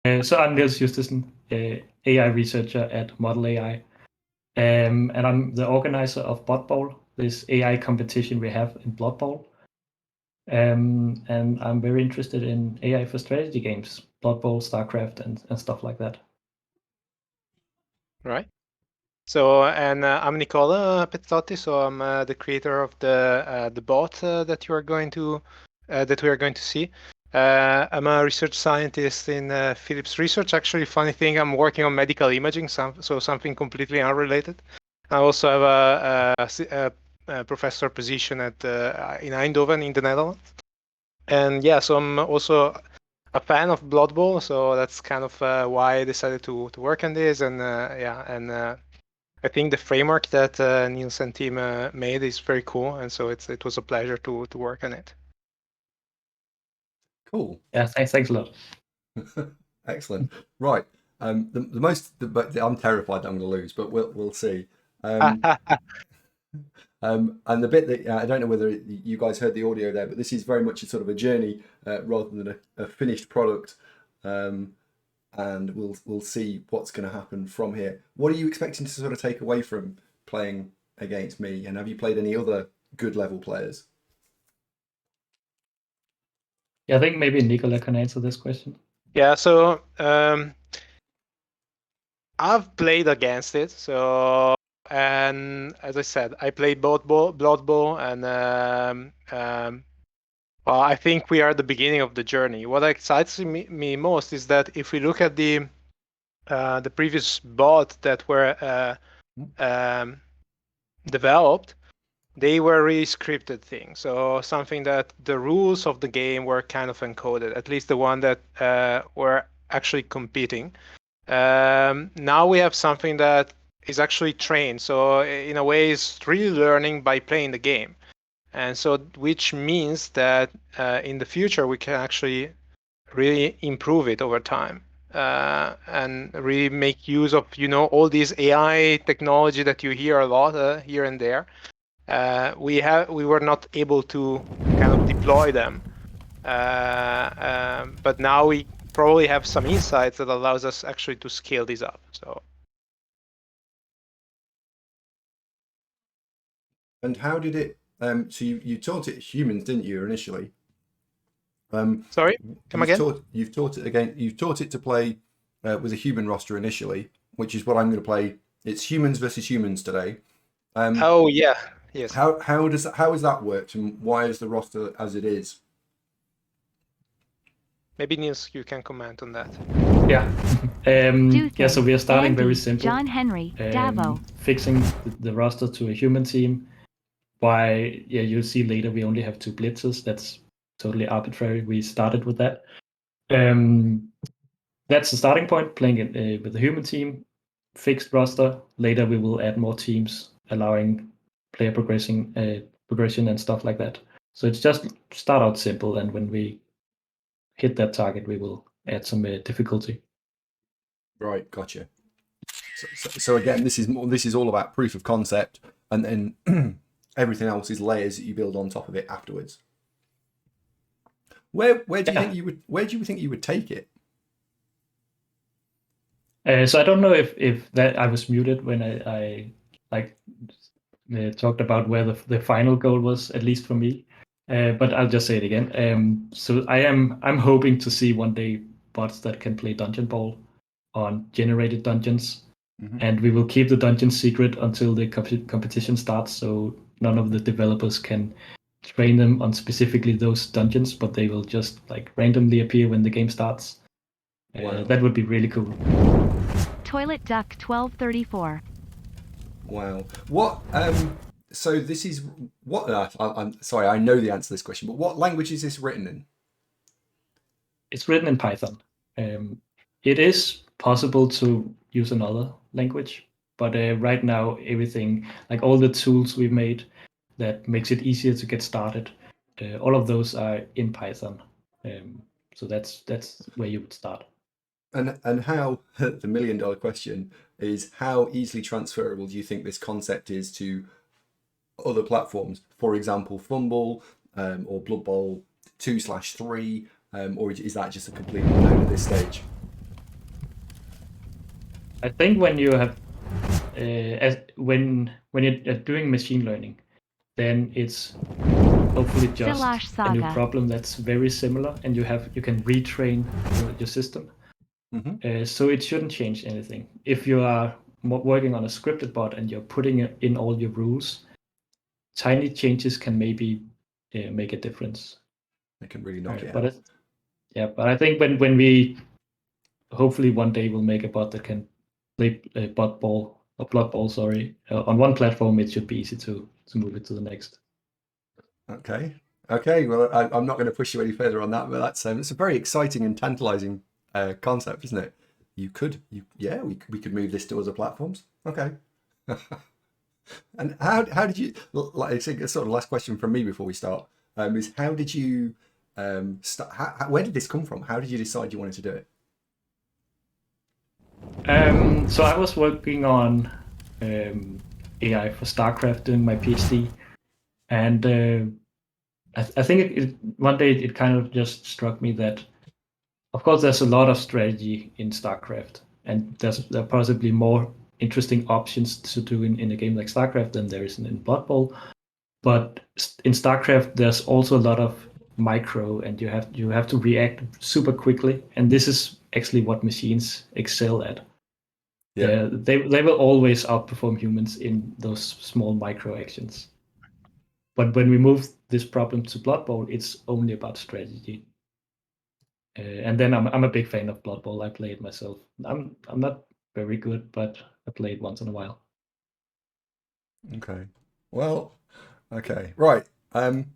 So I'm Njustesen, AI researcher at Model AI, and I'm the organizer of BotBowl, this AI competition we have in Blood Bowl. And I'm very interested in AI for strategy games, Blood Bowl, StarCraft, and stuff like that. Right. So, and I'm Nicola Pezzotti. So I'm the creator of the bot that you are going to that we are going to see. I'm a research scientist in Philips Research. Actually, funny thing, I'm working on medical imaging, so something completely unrelated. I also have a professor position at in Eindhoven in the Netherlands. And yeah, so I'm also a fan of Blood Bowl, so that's kind of why I decided to work on this. And I think the framework that Niels and team made is very cool, and so it was a pleasure to work on it. Cool. Yeah, thanks a lot. Excellent. Right. But I'm terrified that I'm going to lose, but we'll see. And the bit that I don't know whether you guys heard the audio there, but this is very much a sort of a journey rather than a finished product. And we'll see what's going to happen from here. What are you expecting to sort of take away from playing against me? And have you played any other good level players? Yeah, I think maybe Nicola can answer this question. Yeah, so I've played against it. So, and as I said, I played both Blood Bowl, and well, I think we are at the beginning of the journey. What excites me most is that if we look at the previous bots that were developed, they were really scripted things. So something that the rules of the game were kind of encoded, at least the one that were actually competing. Now we have something that is actually trained. So in a way, it's really learning by playing the game. And so, which means that in the future, we can actually really improve it over time. And really make use of, all these AI technology that you hear a lot here and there. We were not able to kind of deploy them, but now we probably have some insights that allows us actually to scale these up. So. And how did it? So you taught it humans, didn't you, initially? Sorry, come again. You've taught it again. You've taught it to play with a human roster initially, which is what I'm going to play. It's humans versus humans today. Oh yeah, yes. How has that worked, and why is the roster as it is? Maybe Niels, you can comment on that. Yeah. Yeah. So we are starting very simple. John Henry, Davo. Fixing the roster to a human team. Why? Yeah, you'll see later. We only have 2 blitzers. That's totally arbitrary. We started with that. That's the starting point. Playing it with a human team, fixed roster. Later we will add more teams, allowing player progression and stuff like that. So it's just start out simple, and when we hit that target, we will add some difficulty. Right, gotcha. So again, this is all about proof of concept, and then everything else is layers that you build on top of it afterwards. Where do you think you would take it? So I don't know if that I was muted when I talked about where the final goal was, at least for me. But I'll just say it again. So I'm hoping to see one day bots that can play Dungeon Ball on generated dungeons, and we will keep the dungeon secret until the competition starts. So none of the developers can train them on specifically those dungeons, but they will just randomly appear when the game starts. Wow. That would be really cool. Toilet Duck 1234. Wow. What? So this is what? I'm sorry, I know the answer to this question, but what language is this written in? It's written in Python. It is possible to use another language, but right now everything, all the tools we've made that makes it easier to get started, all of those are in Python. So that's where you would start. And how, the $1 million question is, how easily transferable do you think this concept is to other platforms? For example, Fumble or Blood Bowl 2/3, or is that just a complete unknown at this stage? I think when you have when you're doing machine learning, then it's hopefully just Silash a new Saga. problem that's very similar, and you can retrain your system. So it shouldn't change anything. If you are working on a scripted bot and you're putting in all your rules, tiny changes can maybe make a difference. They can really knock it But out. but I think when we hopefully one day we'll make a bot that can play BotBowl or BloodBowl, sorry, on one platform, it should be easy to move it to the next. Okay. Well, I'm not going to push you any further on that, but that's it's a very exciting and tantalizing concept, isn't it? We could move this to other platforms. Okay. And how did you? Like, it's sort of last question from me before we start. Is how did you start? Where did this come from? How did you decide you wanted to do it? So I was working on AI for StarCraft doing my PhD, and I think one day it kind of just struck me that, of course, there's a lot of strategy in StarCraft, and there are possibly more interesting options to do in a game like StarCraft than there is in BotBowl. But in StarCraft, there's also a lot of micro, and you have to react super quickly, and this is actually what machines excel at. Yeah, they will always outperform humans in those small micro actions. But when we move this problem to BotBowl, it's only about strategy. And then I'm a big fan of BotBowl. I play it myself. I'm not very good, but I play it once in a while. Okay. Well, okay. Right. I've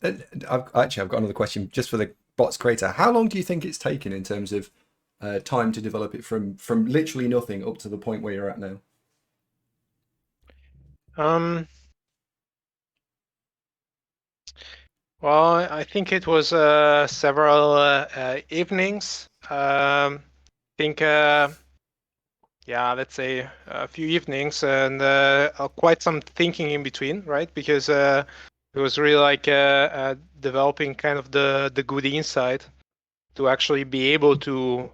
got another question just for the bots creator. How long do you think it's taken in terms of time to develop it from literally nothing up to the point where you're at now? Well, I think it was several evenings. I think, let's say a few evenings and quite some thinking in between, right? Because it was really like developing kind of the good insight to actually be able to,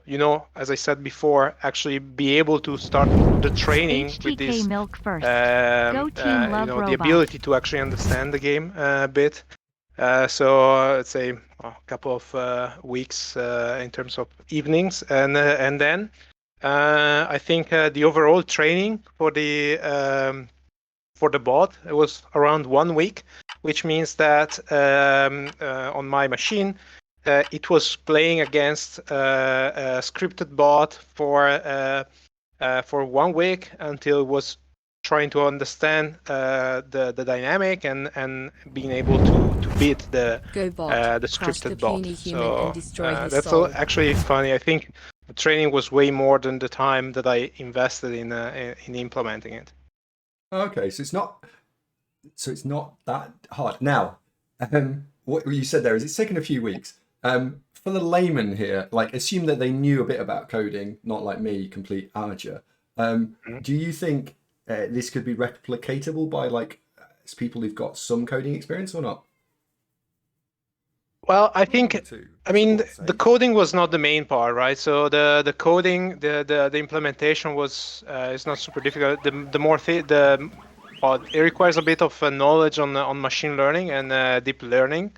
as I said before, actually be able to start the training with this. Milk first. Go team love the ability to actually understand the game a bit. So let's say a couple of weeks in terms of evenings, and then I think the overall training for the bot, it was around 1 week, which means that on my machine it was playing against a scripted bot for 1 week until it was trying to understand the dynamic and being able to beat the scripted bot. So that's actually funny. I think the training was way more than the time that I invested in implementing it. Okay, so it's not that hard. Now, what you said there is it's taken a few weeks. For the layman here, like assume that they knew a bit about coding, not like me, complete amateur. Do you think this could be replicatable by like people who've got some coding experience or not? Well, I think, the coding was not the main part, right? So the coding, the implementation is not super difficult. It requires a bit of knowledge on machine learning and deep learning,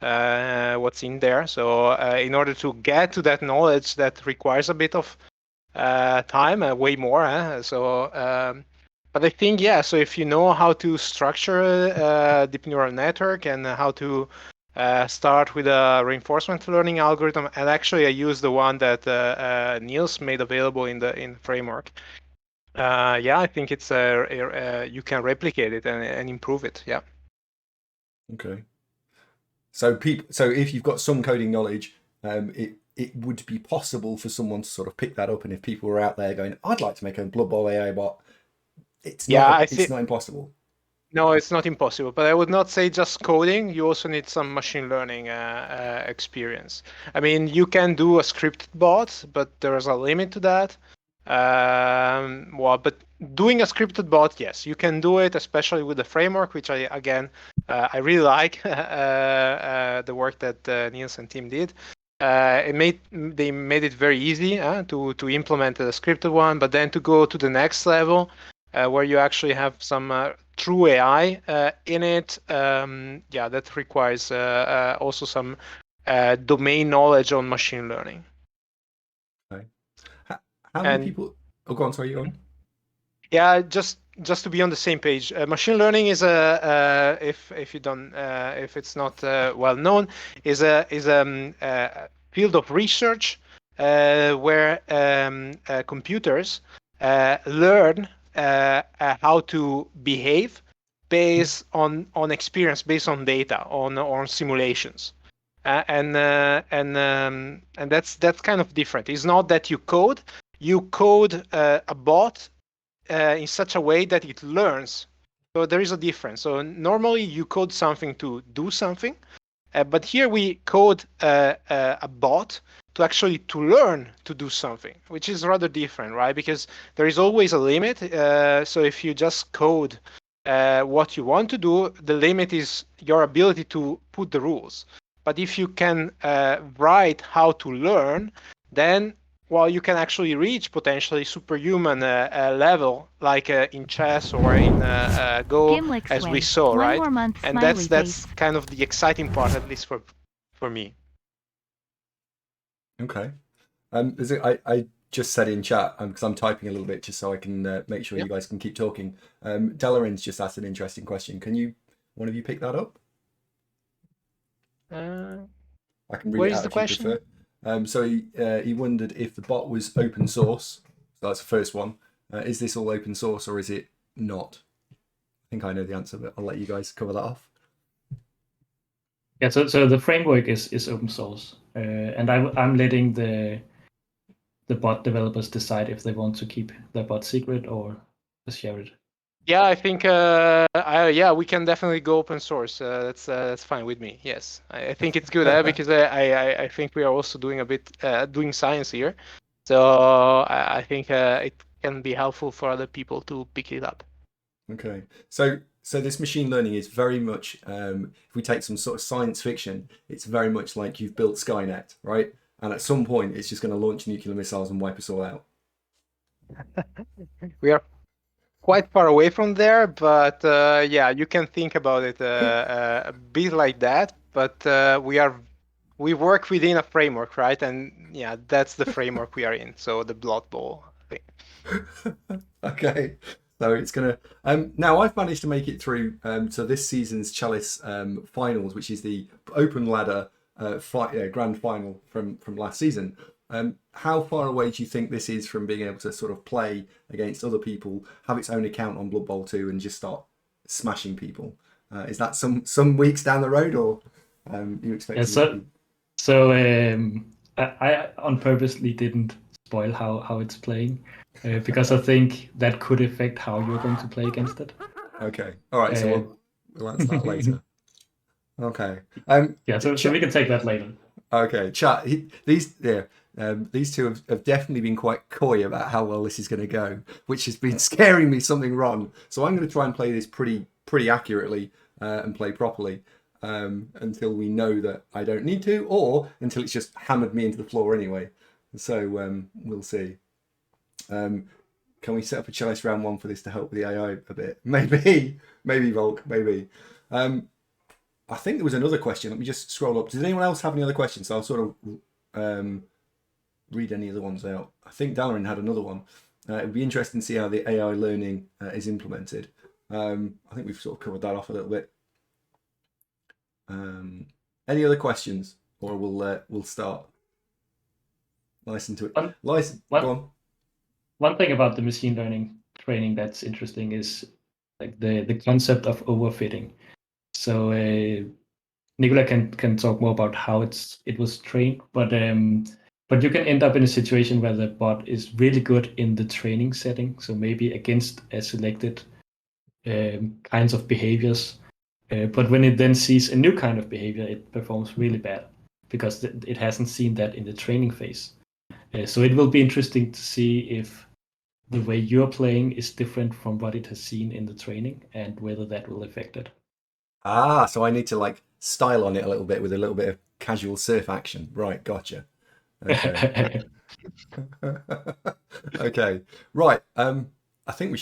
what's in there. So in order to get to that knowledge, that requires a bit of time, way more. But I think, so if you know how to structure a deep neural network and how to start with a reinforcement learning algorithm, and actually I use the one that Niels made available in the framework. I think it's you can replicate it and improve it. Yeah. Okay. So if you've got some coding knowledge, it would be possible for someone to sort of pick that up, and if people were out there going, "I'd like to make a BloodBowl AI bot," it's not impossible. No, it's not impossible, but I would not say just coding. You also need some machine learning experience. I mean, you can do a scripted bot, but there is a limit to that. But doing a scripted bot, yes, you can do it, especially with the framework, which I really like the work that Niels and team did. they made it very easy to implement a scripted one, but then to go to the next level where you actually have some true AI in it, that requires also some domain knowledge on machine learning. Okay. How many people? Oh, go on. Sorry, you on? Yeah, just to be on the same page, machine learning is if you don't if it's not well known, is a field of research where computers learn how to behave based on experience, based on data, on simulations. And that's kind of different. It's not that you code a bot in such a way that it learns. So there is a difference. So normally you code something to do something, but here we code a bot to actually to learn to do something, which is rather different, right? Because there is always a limit. So if you just code what you want to do, the limit is your ability to put the rules. But if you can write how to learn, then you can actually reach potentially superhuman level, like in chess or in Go, as we saw, right? And that's kind of the exciting part, at least for me. Okay. I just said in chat because I'm typing a little bit just so I can make sure you guys can keep talking. Delarin's just asked an interesting question. Can one of you pick that up? I can read it out if you prefer. So he wondered if the bot was open source. So that's the first one. Is this all open source or is it not? I think I know the answer, but I'll let you guys cover that off. Yeah, so the framework is open source, and I'm letting the bot developers decide if they want to keep their bot secret or share it. Yeah, I think we can definitely go open source. That's fine with me. Yes, I think it's good because I think we are also doing a bit doing science here, so I think it can be helpful for other people to pick it up. Okay, so this machine learning is very much, if we take some sort of science fiction, it's very much like you've built Skynet, right? And at some point, it's just going to launch nuclear missiles and wipe us all out. We are quite far away from there, but you can think about it a bit like that. But we work within a framework, right? And yeah, that's the framework we are in. So the BotBowl thing. Okay, so it's gonna. Now I've managed to make it through to this season's Chalice finals, which is the open ladder grand final from last season. How far away do you think this is from being able to sort of play against other people, have its own account on Blood Bowl 2 and just start smashing people? Is that some weeks down the road, or you expect? I on purposely didn't spoil how it's playing because I think that could affect how you're going to play against it. Okay, all right. So we'll answer that later. Okay. So we can take that later. Okay, chat. These two have definitely been quite coy about how well this is going to go, which has been scaring me something wrong. So I'm going to try and play this pretty accurately and play properly until we know that I don't need to, or until it's just hammered me into the floor anyway. So we'll see. Can we set up a Chalice round 1 for this to help with the AI a bit? Maybe Volk, maybe. I think there was another question. Let me just scroll up. Does anyone else have any other questions? So I'll sort of read any other ones out. I think Dalarin had another one. It would be interesting to see how the AI learning is implemented. I think we've sort of covered that off a little bit. Any other questions, or we'll start. Listen to it. Go on. One thing about the machine learning training that's interesting is like the concept of overfitting. So Nicola can talk more about how it was trained, but you can end up in a situation where the bot is really good in the training setting, so maybe against a selected kinds of behaviors, but when it then sees a new kind of behavior, it performs really bad because it hasn't seen that in the training phase. So it will be interesting to see if the way you're playing is different from what it has seen in the training and whether that will affect it. So I need to like style on it a little bit with a little bit of casual surf action. Right, gotcha. Okay. Okay. Right. I think we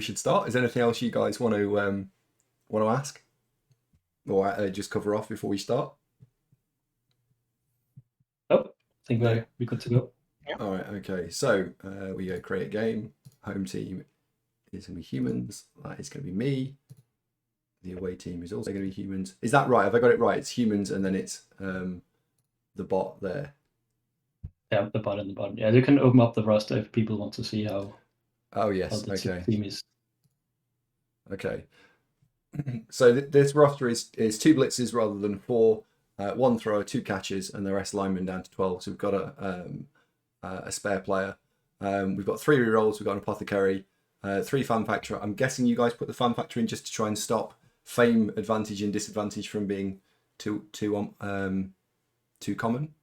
should start. Is there anything else you guys want to ask, or just cover off before we start? Oh, I think we're good to go. Yeah. All right. Okay. So we go create a game. Home team is going to be humans. That is going to be me. The away team is also going to be humans. Is that right? Have I got it right? It's humans, and then it's the bot there. Yeah, the bot and the bot. Yeah, you can open up the roster if people want to see how. Oh yes. How the Okay. team is. Okay. So this roster is 2 blitzes rather than 4. 1 thrower, 2 catches, and the rest linemen down to 12. So we've got a spare player. We've got 3 rerolls. We've got an apothecary, 3 fan factor. I'm guessing you guys put the fan factor in just to try and stop fame advantage and disadvantage from being too common.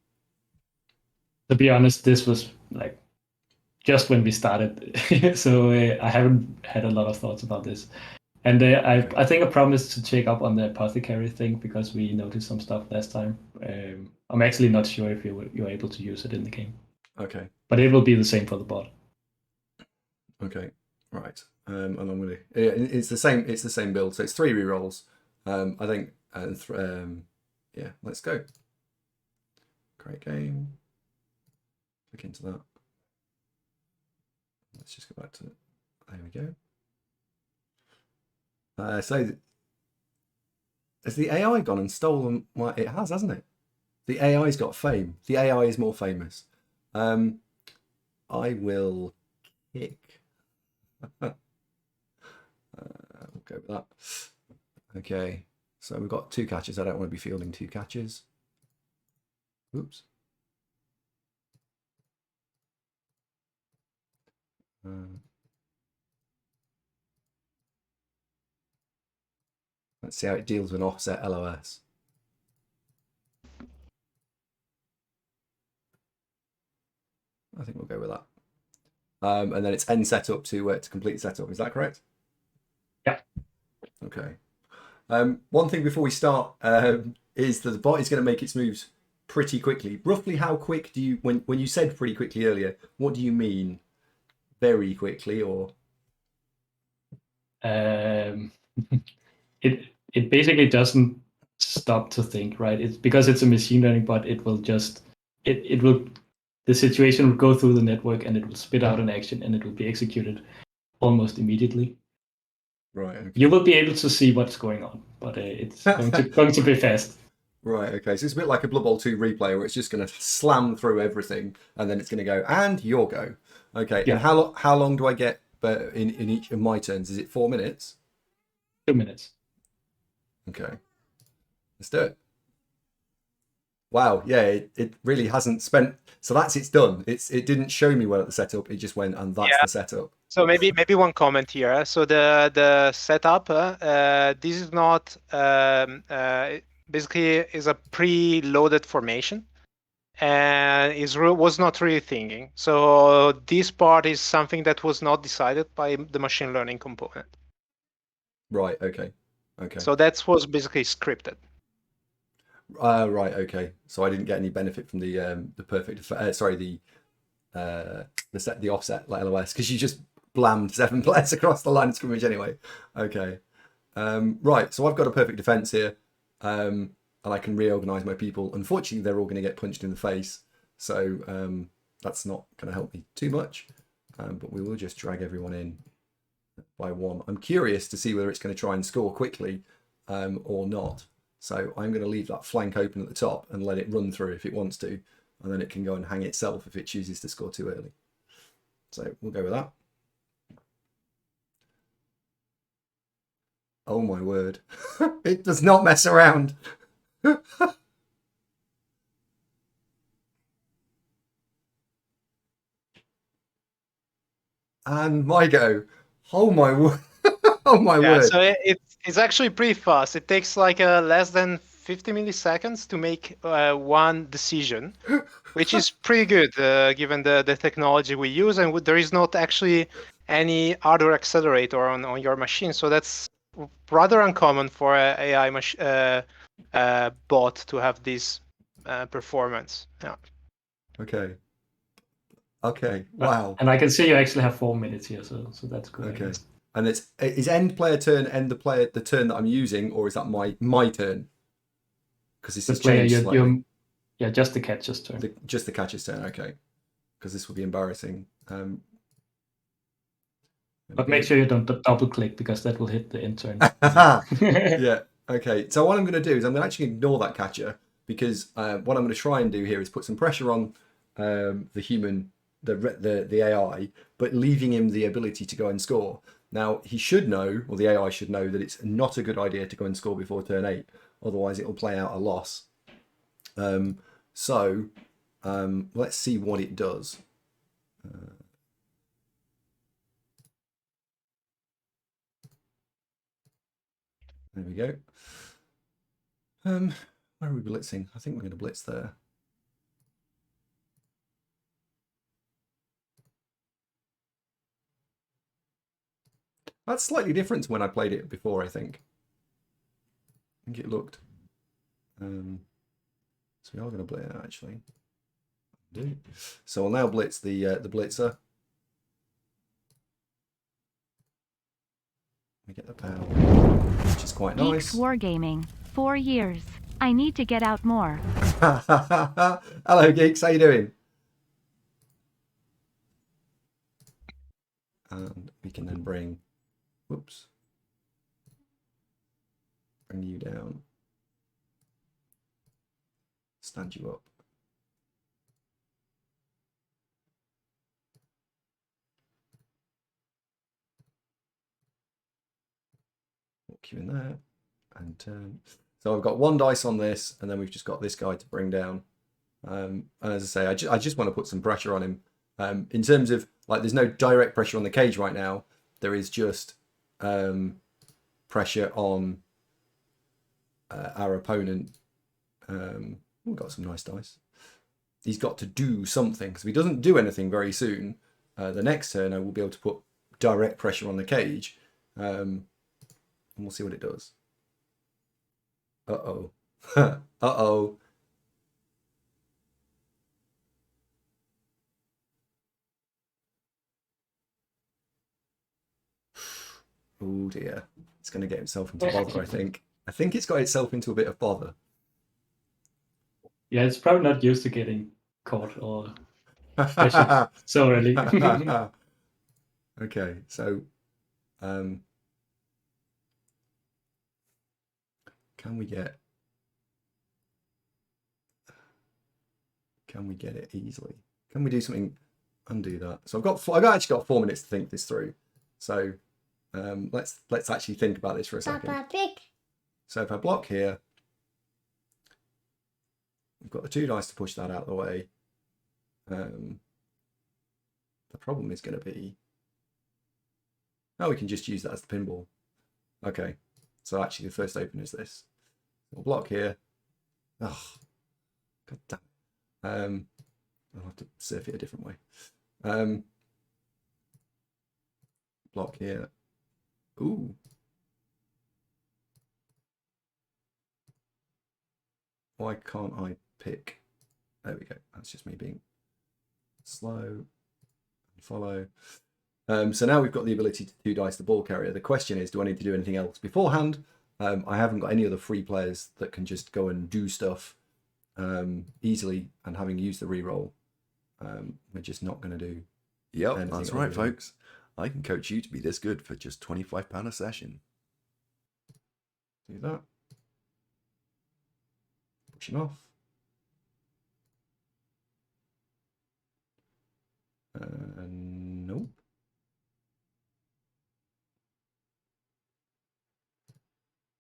To be honest, this was like just when we started, so I haven't had a lot of thoughts about this. And I think I promised to check up on the apothecary thing because we noticed some stuff last time. I'm actually not sure if you're able to use it in the game. Okay. But it will be the same for the bot. Okay. Right. And I'm gonna. It's the same. It's the same build. So it's 3 rerolls. I think. Yeah. Let's go. Great game. Click into that. Let's just go back to. There we go. So has the AI gone and stolen? Well, it has, hasn't it? The AI's got fame. The AI is more famous. I will kick. We'll go with that. Okay, so we've got 2 catches. I don't want to be fielding 2 catches. Oops. Let's see how it deals with an offset LOS. I think we'll go with that. And then it's end setup to complete setup. Is that correct? Yeah. Okay. One thing before we start is that the bot is going to make its moves pretty quickly. Roughly how quick do you, when you said pretty quickly earlier, what do you mean? Very quickly, or? It basically doesn't stop to think, right? It's because it's a machine learning bot. It will just the situation will go through the network and it will spit out an action and it will be executed almost immediately. Right. Okay. You will be able to see what's going on, but it's going to be fast. Right. Okay. So it's a bit like a Blood Bowl 2 replay where it's just going to slam through everything and then it's going to go and your go. Okay. Yeah. And how long do I get? But in each of my turns, is it 4 minutes? 2 minutes. Okay, let's do it. Wow, yeah, it really hasn't spent. So it's done. It didn't show me well at the setup. It just went and that's the setup. So maybe one comment here. So the setup. This is not basically is a pre-loaded formation, and was not really thinking. So this part is something that was not decided by the machine learning component. Right. Okay. Okay. So that was basically scripted. Right. Okay. So I didn't get any benefit from the perfect. Sorry, the offset LOS because you just blammed 7 players across the line of scrimmage anyway. Okay. Right. So I've got a perfect defense here, and I can reorganize my people. Unfortunately, they're all going to get punched in the face, so that's not going to help me too much. But we will just drag everyone in by 1. I'm curious to see whether it's going to try and score quickly or not. So I'm going to leave that flank open at the top and let it run through if it wants to, and then it can go and hang itself if it chooses to score too early. So we'll go with that. Oh my word. It does not mess around. And my go. Oh my word. Oh my word. So it's actually pretty fast. It takes like less than 50 milliseconds to make one decision, which is pretty good given the technology we use, and there is not actually any hardware accelerator on your machine. So that's rather uncommon for an AI bot to have this performance. Yeah. Okay. Okay. Wow. And I can see you actually have 4 minutes here, so that's good. Okay. And is end player turn end the turn that I'm using, or is that my turn? Because this has changed slightly. Yeah, just the catcher's turn. Just the catcher's turn. Okay. Because this will be embarrassing. But make sure you don't double click, because that will hit the end turn. Yeah. Okay. So what I'm going to do is I'm going to actually ignore that catcher, because what I'm going to try and do here is put some pressure on the human, the AI, but leaving him the ability to go and score. Now, he should know, or the AI should know, that it's not a good idea to go and score before turn 8. Otherwise, it'll play out a loss. So let's see what it does. There we go. Where are we blitzing? I think we're going to blitz there. That's slightly different to when I played it before, I think. I think it looked. So we are going to blitz actually. So we'll now blitz the blitzer. We get the power, which is quite nice. Geeks Wargaming, 4 years. I need to get out more. Hello, Geeks. How you doing? And we can then bring, whoops, bring you down, stand you up. Walk you in there and turn. So I've got 1 dice on this, and then we've just got this guy to bring down. And as I say, I just want to put some pressure on him. In terms of, like, there's no direct pressure on the cage right now. There is just pressure on our opponent. We've got some nice dice. He's got to do something, because if he doesn't do anything very soon, the next turn I will be able to put direct pressure on the cage, and we'll see what it does. Uh-oh. Uh-oh. Oh dear. It's going to get itself into bother, I think. I think it's got itself into a bit of bother. Yeah, it's probably not used to getting caught or so early. Okay, so can we get it easily? Can we do something? Undo that. So I've actually got 4 minutes to think this through. So let's actually think about this for a second. So if I block here, we've got the 2 dice to push that out of the way. The problem is going to be, we can just use that as the pinball. Okay, so actually the first open is this. We'll block here. Oh, god damn. I'll have to surf it a different way. Block here. Ooh. Why can't I pick? There we go. That's just me being slow and follow. So now we've got the ability to 2 dice the ball carrier. The question is, do I need to do anything else beforehand? I haven't got any other free players that can just go and do stuff easily, and having used the reroll, we're just not going to do. Yep, that's right, folks. I can coach you to be this good for just £25 a session. Do that. Pushing off. Nope.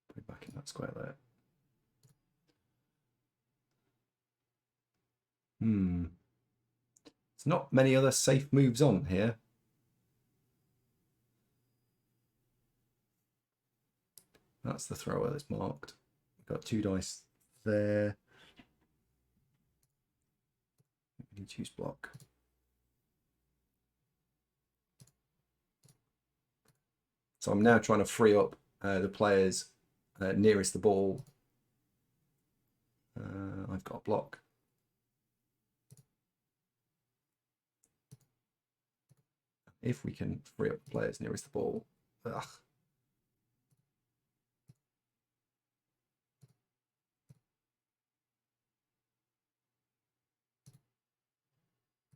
Put it back in that square there. There's not many other safe moves on here. That's the thrower that's marked. We've got 2 dice there. We need to use block. So I'm now trying to free up the players nearest the ball. I I've got a block. If we can free up the players nearest the ball. Ugh.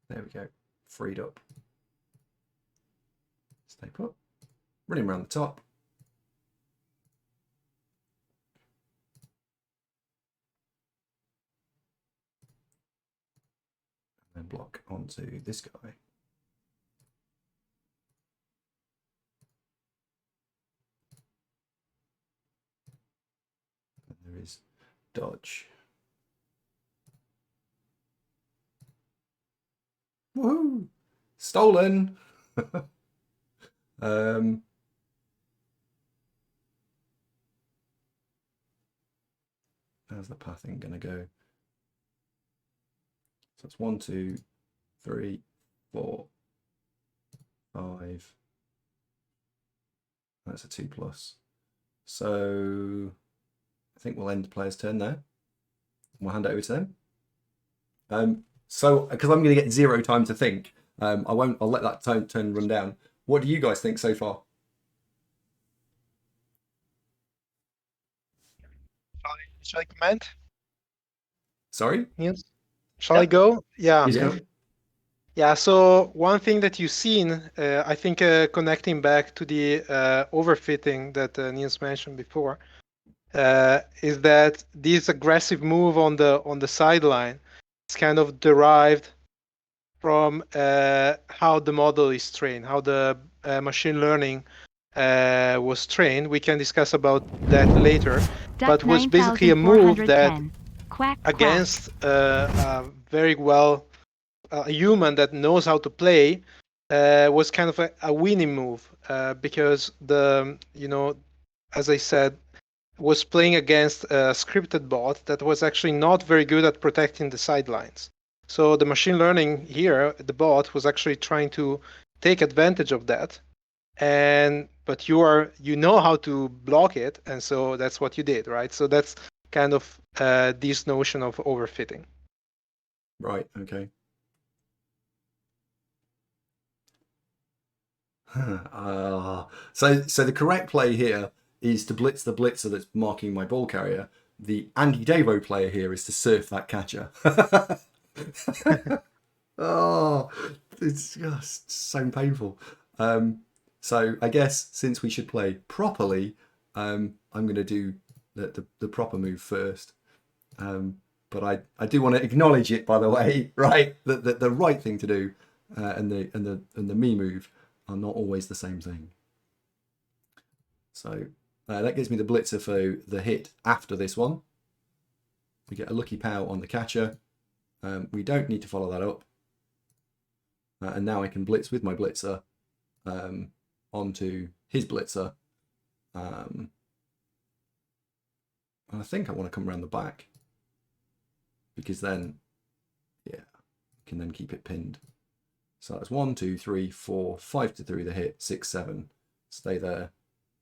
There we go. Freed up. Stay put. Running around the top. And then block onto this guy. And there is dodge. Woohoo! Stolen! How's the pathing going to go? So it's 1, 2, 3, 4, 5. That's a 2+. So I think we'll end the player's turn there. We'll hand it over to them. So because I'm going to get 0 time to think, I'll let that turn run down. What do you guys think so far? Shall I comment? Sorry? Niels? Shall I go? Yeah. Please Yeah. go. Yeah, so one thing that you've seen, I think connecting back to the overfitting that Niels mentioned before, is that this aggressive move on the sideline is kind of derived from how the model is trained, how the machine learning was trained. We can discuss about that later, but was basically a move that against very well a human that knows how to play was kind of a winning move because as I said, was playing against a scripted bot that was actually not very good at protecting the sidelines. So the machine learning here, the bot was actually trying to take advantage of that, but you know how to block it, and so that's what you did, right? So that's kind of this notion of overfitting. Right, okay. So the correct play here is to blitz the blitzer that's marking my ball carrier. The Andydavo player here is to surf that catcher. Oh, it's just so painful. So I guess since we should play properly, I'm going to do the proper move first. But I do want to acknowledge it, by the way, right? That the right thing to do and the me move are not always the same thing. So that gives me the blitzer for the hit after this one. We get a lucky pow on the catcher. We don't need to follow that up. And now I can blitz with my blitzer onto his blitzer. And I think I want to come around the back because then, yeah, I can then keep it pinned. So that's 1, 2, 3, 4, 5 to 3 the hit, 6, 7. Stay there,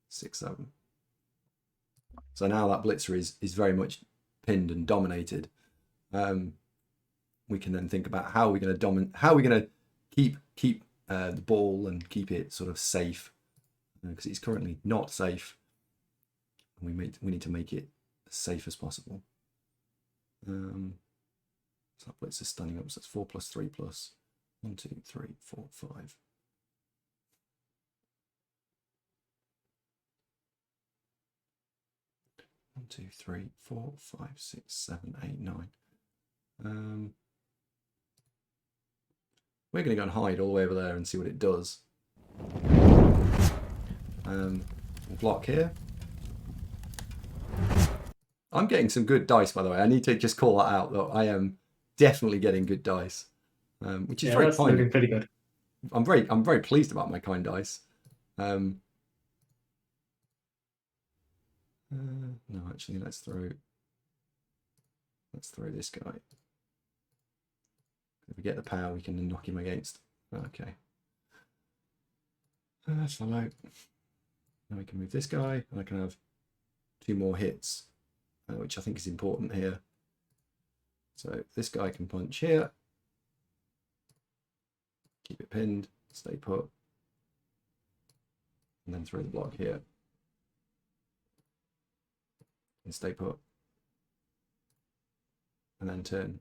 6, 7. So now that blitzer is very much pinned and dominated. We can then think about how we're going to keep the ball and keep it sort of safe, because it's currently not safe. And we need to make it as safe as possible. So that blitzer standing up. So that's 4 plus 3 plus 1, 2, 3, 4, 5. 1, 2, 3, 4, 5, 6, 7, 8, 9. We're going to go and hide all the way over there and see what it does. We'll block here. I'm getting some good dice, by the way. I need to just call that out, though. I am definitely getting good dice, which is very that's kind. looking pretty good. I'm very pleased about my kind dice. No, actually, let's throw this guy. If we get the power, we can then knock him against. Okay. Follow. Now we can move this guy, and I can have 2 more hits, which I think is important here. So this guy can punch here. Keep it pinned, stay put. And then throw the block here. And stay put. And then turn.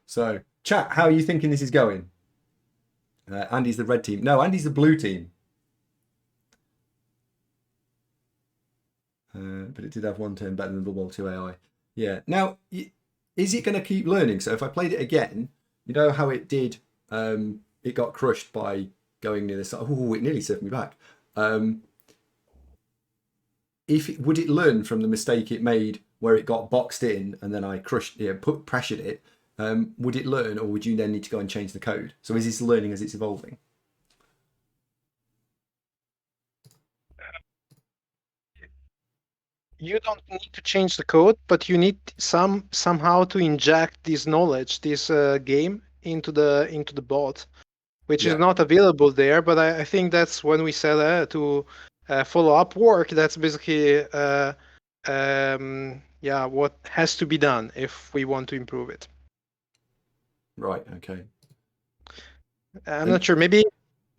So, chat, how are you thinking this is going? Andy's the red team. No, Andy's the blue team. But it did have one turn better than BotBowl 2 AI. Yeah. Now, is it going to keep learning? So if I played it again, you know how it did, it got crushed by going near the side. Oh, it nearly served me back. Would it learn from the mistake it made where it got boxed in and then I pressured it? Would it learn, or would you then need to go and change the code? So is this learning as it's evolving? You don't need to change the code, but you need somehow to inject this knowledge, this game into the bot, which is not available there. But I think that's when we said to follow up work. That's basically what has to be done if we want to improve it. Right. Okay. I'm not sure. Maybe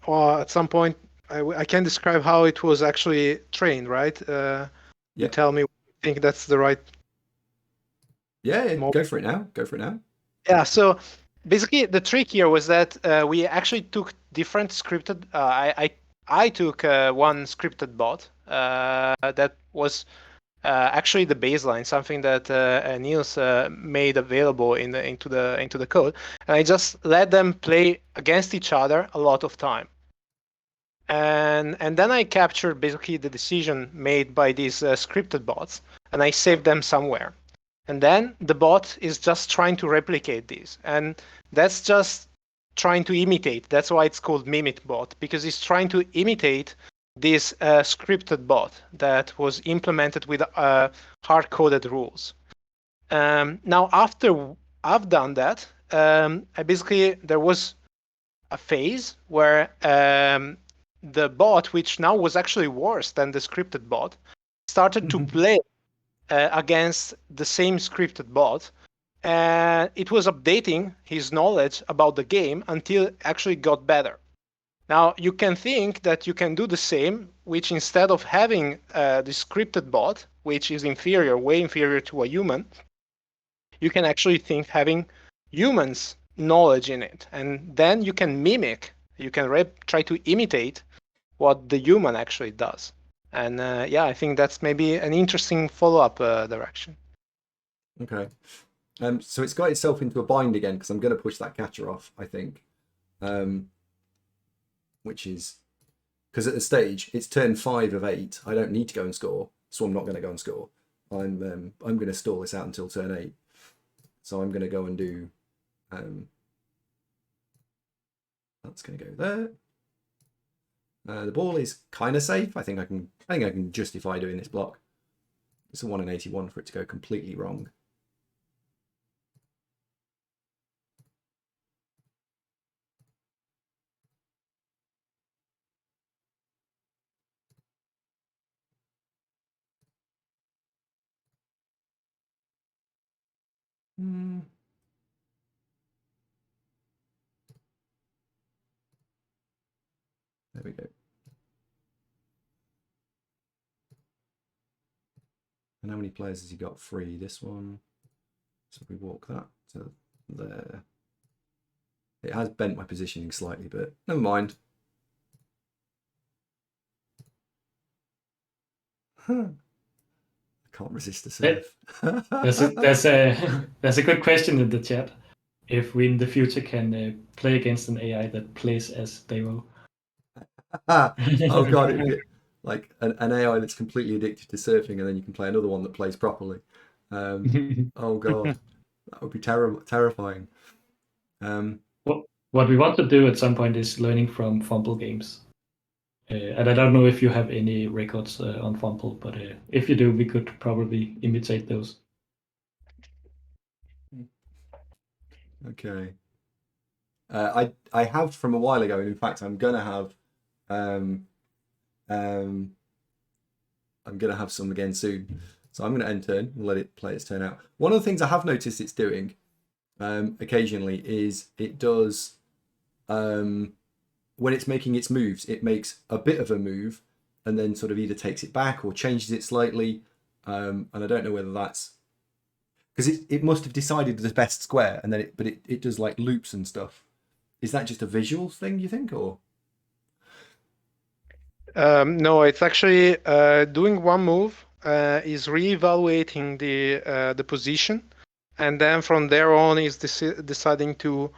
at some point I can describe how it was actually trained. Right. You tell me. I think that's the right. Yeah. Go for it now. Go for it now. Yeah. So basically, the trick here was that we actually took different scripted. I took one scripted bot that was actually the baseline, something that Niels made available into the code, and I just let them play against each other a lot of time. And then I captured basically the decision made by these scripted bots, and I saved them somewhere. And then the bot is just trying to replicate these, and that's just trying to imitate. That's why it's called Mimic bot, because it's trying to imitate this scripted bot that was implemented with hard-coded rules. Now, after I've done that, there was a phase where the bot, which now was actually worse than the scripted bot, started to play against the same scripted bot, and it was updating his knowledge about the game until it actually got better. Now, you can think that you can do the same, which instead of having the scripted bot, which is inferior, way inferior to a human, you can actually think having humans' knowledge in it. And then you can mimic, you can try to imitate what the human actually does. And I think that's maybe an interesting follow-up direction. Okay. So it's got itself into a bind again, because I'm going to push that catcher off, I think. Which is because at the stage it's turn 5 of 8. I don't need to go and score, so I'm not going to go and score. I'm going to stall this out until turn 8. So I'm going to go and do. That's going to go there. The ball is kind of safe. I think I can justify doing this block. It's a 1 in 81 for it to go completely wrong. There we go. And how many players has he got free? This one. So if we walk that to there. It has bent my positioning slightly, but never mind. I can't resist the serve. There's a good question in the chat. If we in the future can play against an AI that plays as Davo. Oh god, it'd be like an AI that's completely addicted to surfing, and then you can play another one that plays properly. Oh god, that would be terrifying. What we want to do at some point is learning from Fumble games. And I don't know if you have any records on Fumble, but if you do, we could probably imitate those. Okay. I have from a while ago, and in fact, I'm gonna have some again soon. So I'm gonna end turn and let it play its turn out. One of the things I have noticed it's doing, occasionally is it does, when it's making its moves, it makes a bit of a move and then sort of either takes it back or changes it slightly. And I don't know whether that's because it must have decided the best square, and then it does like loops and stuff. Is that just a visual thing, you think, or? No, it's actually doing one move, is reevaluating the position, and then from there on is deciding to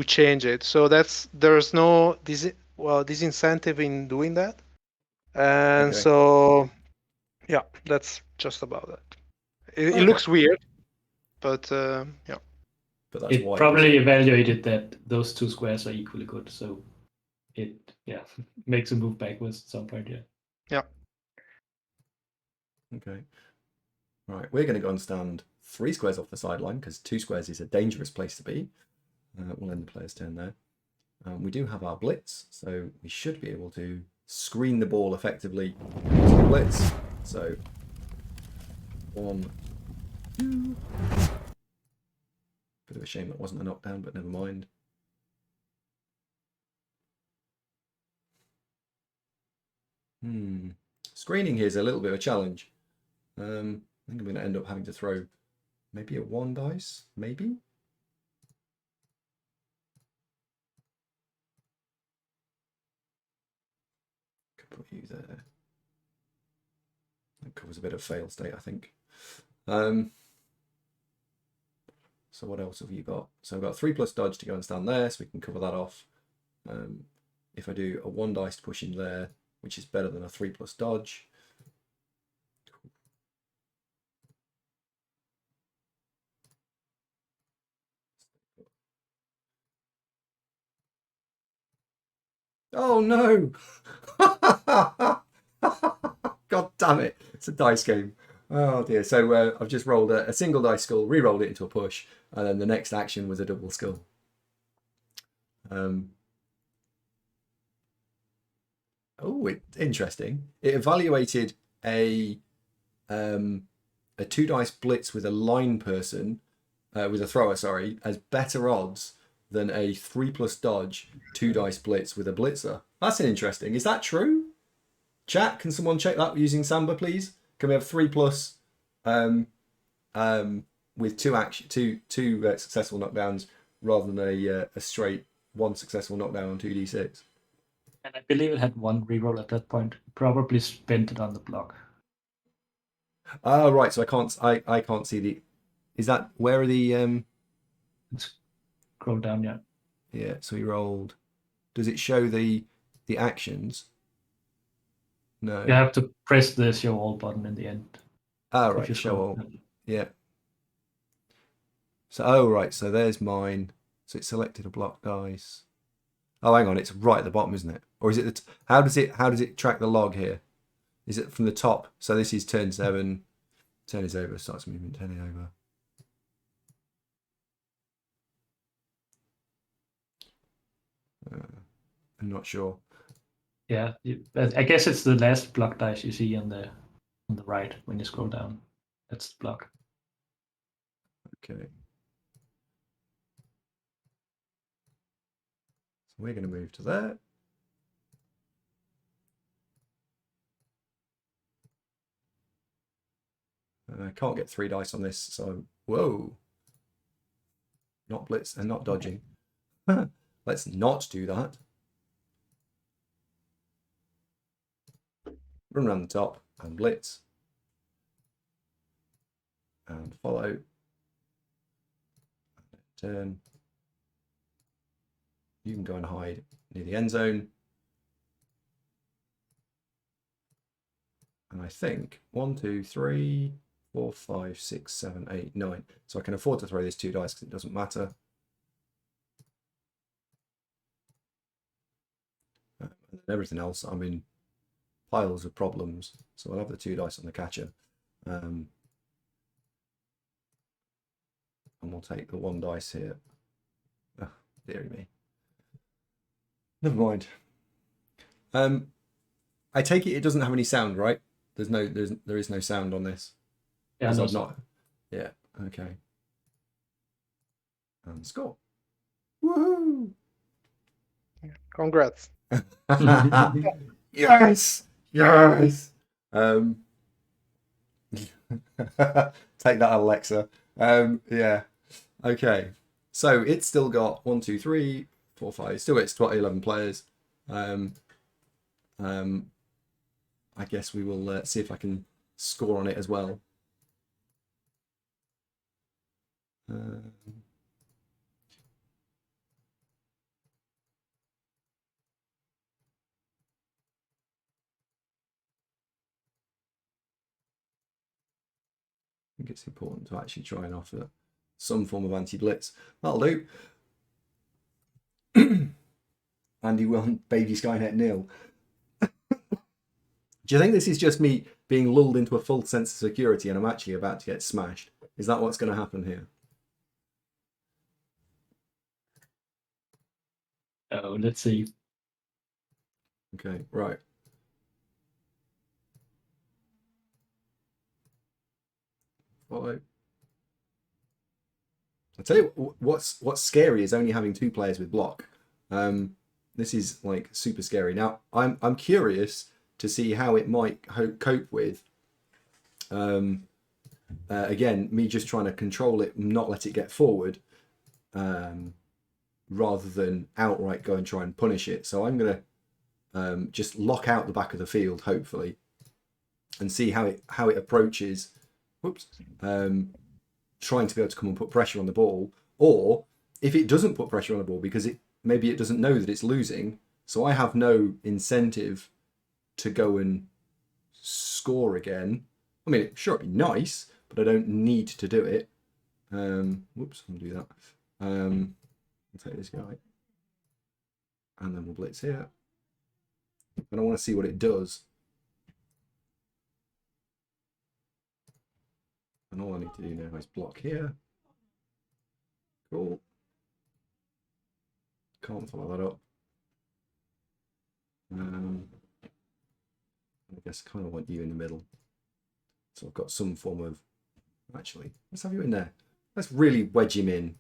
change it. So there's no disincentive in doing that, and Okay. so yeah, that's just about it. It looks weird, but yeah. But that's It why probably evaluated that those two squares are equally good, so it makes a move backwards at some point. Yeah. Okay. Right, we're going to go and stand 3 squares off the sideline because 2 squares is a dangerous place to be. We'll end the player's turn there. We do have our blitz, so we should be able to screen the ball effectively to the blitz. So 1, 2. Bit of a shame that wasn't a knockdown, but never mind. Screening here is a little bit of a challenge. I think I'm going to end up having to throw maybe a 1 dice, maybe? Could put you there. That covers a bit of fail state, I think. So what else have you got? So I've got 3+ dodge to go and stand there, so we can cover that off. If I do a 1 dice to push in there, which is better than a 3+ dodge. Oh no! God damn it! It's a dice game. Oh dear. So I've just rolled a single dice skull, re-rolled it into a push, and then the next action was a double skull. Oh, it's interesting. It evaluated a 2 dice blitz with a line person, with a thrower, sorry, as better odds than a 3+ dodge 2 dice blitz with a blitzer. That's interesting. Is that true? Chat, can someone check that using Samba, please? Can we have 3+ with 2 successful knockdowns rather than a straight 1 successful knockdown on 2d6? And I believe it had 1 reroll at that point. Probably spent it on the block. Oh right, so I can't see the. Is that where are the Scroll down, yeah. Yeah, so he rolled. Does it show the actions? No. You have to press the show all button in the end. Oh if right, you show scroll all. down. Yeah. So oh right, so there's mine. So it selected a block dice. Oh hang on, it's right at the bottom, isn't it? Or is it how does it track the log here? Is it from the top? So this is turn 7. Turn is over, starts movement, turn is over. I'm not sure. Yeah, I guess it's the last block dice you see on the right when you scroll down. That's the block. Okay. So we're going to move to there. I can't get 3 dice on this, so whoa. Not blitz and not dodging. Let's not do that. Run around the top and blitz. And follow. And turn. You can go and hide near the end zone. And I think 1, 2, 3, 4, 5, 6, 7, 8, 9. So I can afford to throw these 2 dice because it doesn't matter. And then everything else, I'm in piles of problems. So I'll have the 2 dice on the catcher. And we'll take the 1 dice here. Oh, dearie me. Never mind. I take it doesn't have any sound, right? There is no sound on this. Yeah, Because no I've sound. not. Yeah. Okay. and score. Woohoo! Congrats. Yes, yes. Take that, Alexa. Yeah. Okay. So it's still got 1, 2, 3, 4, 5. Still got 11 players. I guess we will see if I can score on it as well. I think it's important to actually try and offer some form of anti-blitz. That'll do. Andy Will, Baby Skynet nil. Do you think this is just me being lulled into a false sense of security and I'm actually about to get smashed? Is that what's going to happen here? Oh, let's see. Okay, right. Follow. I tell you what's scary is only having 2 players with block. This is like super scary. Now I'm curious to see how it might cope with. Again, me just trying to control it, not let it get forward, rather than outright go and try and punish it. So I'm gonna just lock out the back of the field, hopefully, and see how it approaches. Whoops. Trying to be able to come and put pressure on the ball, or if it doesn't put pressure on the ball because maybe it doesn't know that it's losing, so I have no incentive to go and score again. I mean, sure, it'd be nice, but I don't need to do it. Whoops, I'll do that. I'll take this guy, and then we'll blitz here. And I want to see what it does. And all I need to do now is block here. Cool. Can't follow that up. I guess I kind of want you in the middle. So I've got some form of... Actually, let's have you in there. Let's really wedge him in.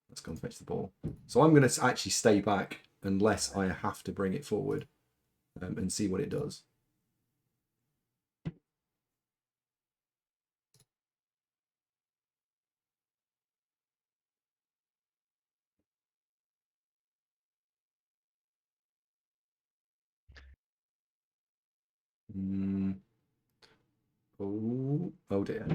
Let's go and fetch the ball. So I'm going to actually stay back unless I have to bring it forward and see what it does. Oh dear.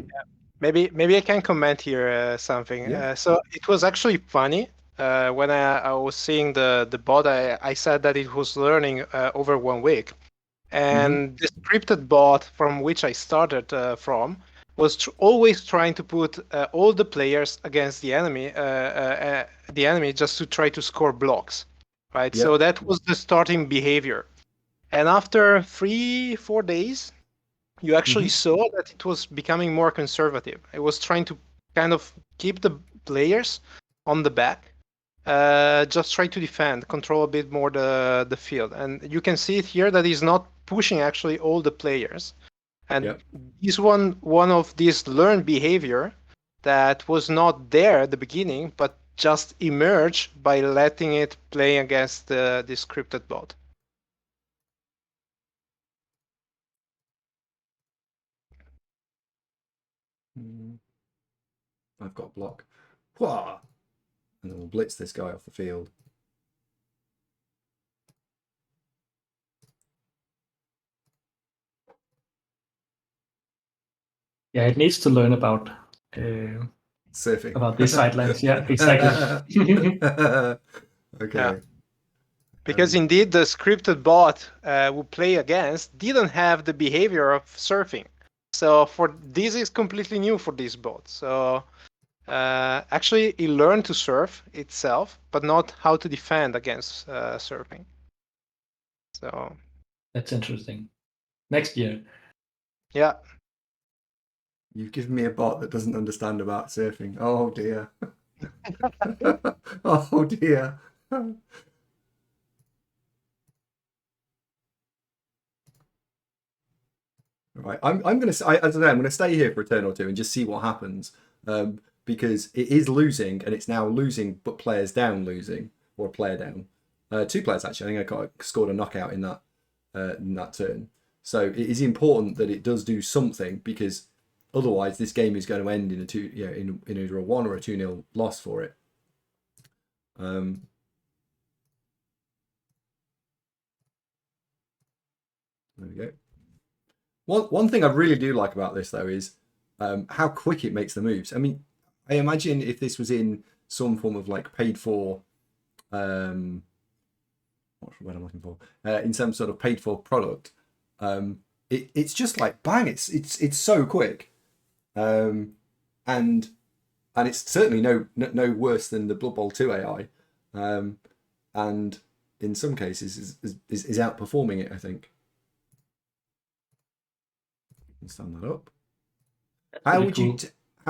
Maybe I can comment here something. Yeah. So it was actually funny when I was seeing the bot. I said that it was learning over 1 week, and the scripted bot from which I started from was always trying to put all the players against the enemy just to try to score blocks, right? Yep. So that was the starting behavior, and after 3-4 days, you actually saw that it was becoming more conservative. It was trying to kind of keep the players on the back, just try to defend, control a bit more the field. And you can see it here that he's not pushing actually all the players. And this one of these learned behavior that was not there at the beginning, but just emerged by letting it play against the scripted bot. I've got block. Wah! And then we'll blitz this guy off the field. Yeah, it needs to learn about surfing. About these sidelines. Yeah, exactly. Okay. Yeah. Because indeed, the scripted bot we play against didn't have the behavior of surfing. So this is completely new for this bot. So actually, it learned to surf itself, but not how to defend against surfing. So that's interesting. Next year. Yeah. You've given me a bot that doesn't understand about surfing. Oh dear. Oh dear. Right, I'm going to stay here for a turn or two and just see what happens. because it is losing, and it's now losing, but players down losing, or a player down. 2 players actually. I think I scored a knockout in that turn. So it is important that it does do something, because otherwise this game is going to end in in either a 1 or a 2-0 loss for it. There we go. One thing I really do like about this though is how quick it makes the moves. I mean, I imagine if this was in some form of like paid for, what's the word I'm looking for? In some sort of paid for product, it's just like bang! It's so quick, and it's certainly no worse than the BotBowl 2 AI, and in some cases is outperforming it, I think. Stand that up. How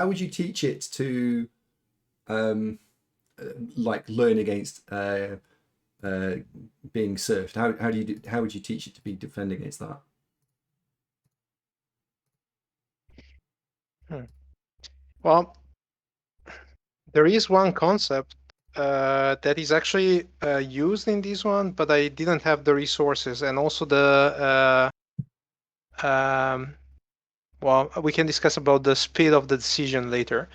would you teach it to like learn against being surfed? How would you teach it to be defend against that? Well, there is one concept that is actually used in this one, but I didn't have the resources, and also the well, we can discuss about the speed of the decision later.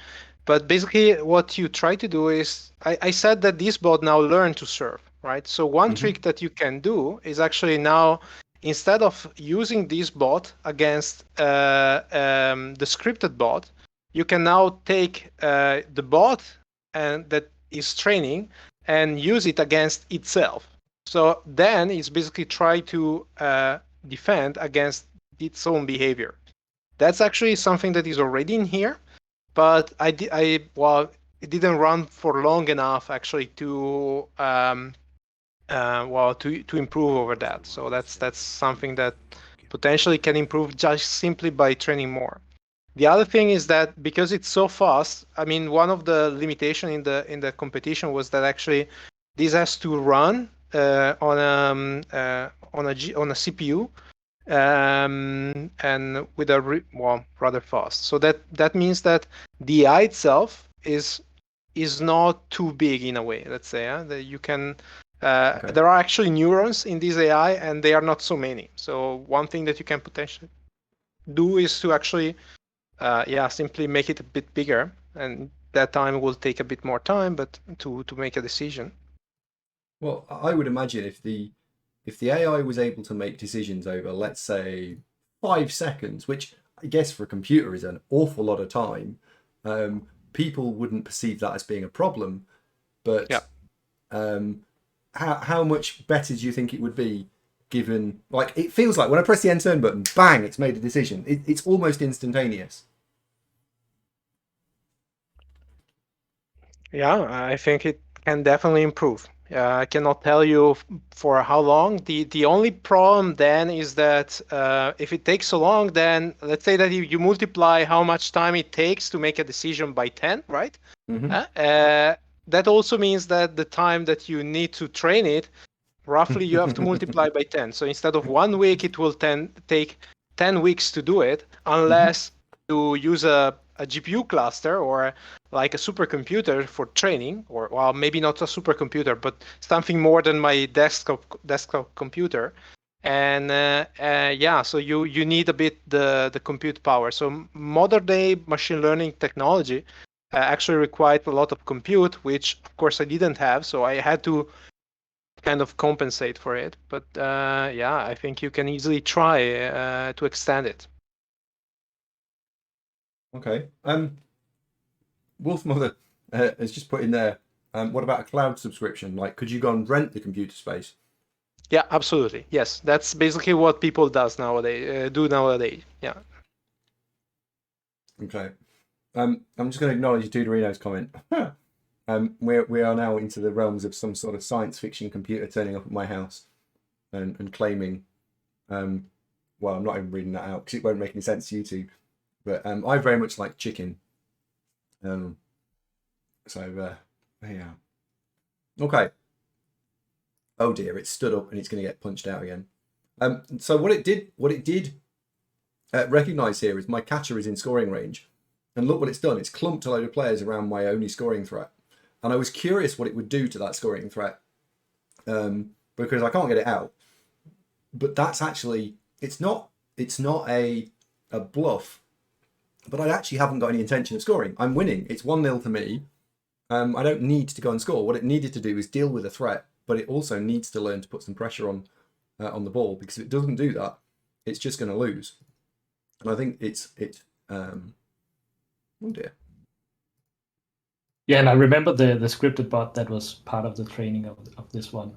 But basically what you try to do is, I said that this bot now learned to surf, right? So one trick that you can do is actually now, instead of using this bot against the scripted bot, you can now take the bot and that is training and use it against itself. So then it's basically try to defend against its own behavior. That's actually something that is already in here, but well, it didn't run for long enough actually to well, to improve over that. So that's something that potentially can improve just simply by training more. The other thing is that because it's so fast, I mean, one of the limitation in the competition was that actually this has to run on a CPU. And with a rather fast. So that means that the AI itself is not too big in a way. Let's say that you can. Okay. There are actually neurons in this AI, and they are not so many. So one thing that you can potentially do is to actually, simply make it a bit bigger, and that time will take a bit more time, but to make a decision. Well, I would imagine if the AI was able to make decisions over, let's say, 5 seconds, which I guess for a computer is an awful lot of time, people wouldn't perceive that as being a problem. But how much better do you think it would be given, like, it feels like when I press the end turn button, bang, it's made a decision. It's almost instantaneous. Yeah, I think it can definitely improve. I cannot tell you for how long. The only problem then is that if it takes so long, then let's say that you multiply how much time it takes to make a decision by 10, right? That also means that the time that you need to train it, roughly you have to multiply by 10. So instead of 1 week, it will take 10 weeks to do it, unless you use a GPU cluster or like a supercomputer for training, or well, maybe not a supercomputer, but something more than my desktop computer. And so you need a bit the compute power. So modern day machine learning technology actually required a lot of compute, which of course I didn't have, so I had to kind of compensate for it. But I think you can easily try to extend it. Okay. Wolf Mother has just put in there, what about a cloud subscription? Like, could you go and rent the computer space? Yeah, absolutely. Yes, that's basically what people do nowadays. Yeah. Okay. I'm just going to acknowledge Duderino's comment. We are now into the realms of some sort of science fiction computer turning up at my house and claiming, well, I'm not even reading that out because it won't make any sense to you two. But I very much like chicken. Yeah. Okay. Oh dear, it stood up and it's going to get punched out again. So what it did recognize here is my catcher is in scoring range, And look what it's done. It's clumped a load of players around my only scoring threat. And I was curious what it would do to that scoring threat, because I can't get it out. But that's actually, it's not a bluff, but I actually haven't got any intention of scoring. I'm winning. It's 1-0 to me. I don't need to go and score. What it needed to do is deal with a threat, but it also needs to learn to put some pressure on the ball, because if it doesn't do that, it's just going to lose. And I think oh dear. Yeah, and I remember the scripted bot that was part of the training of this one.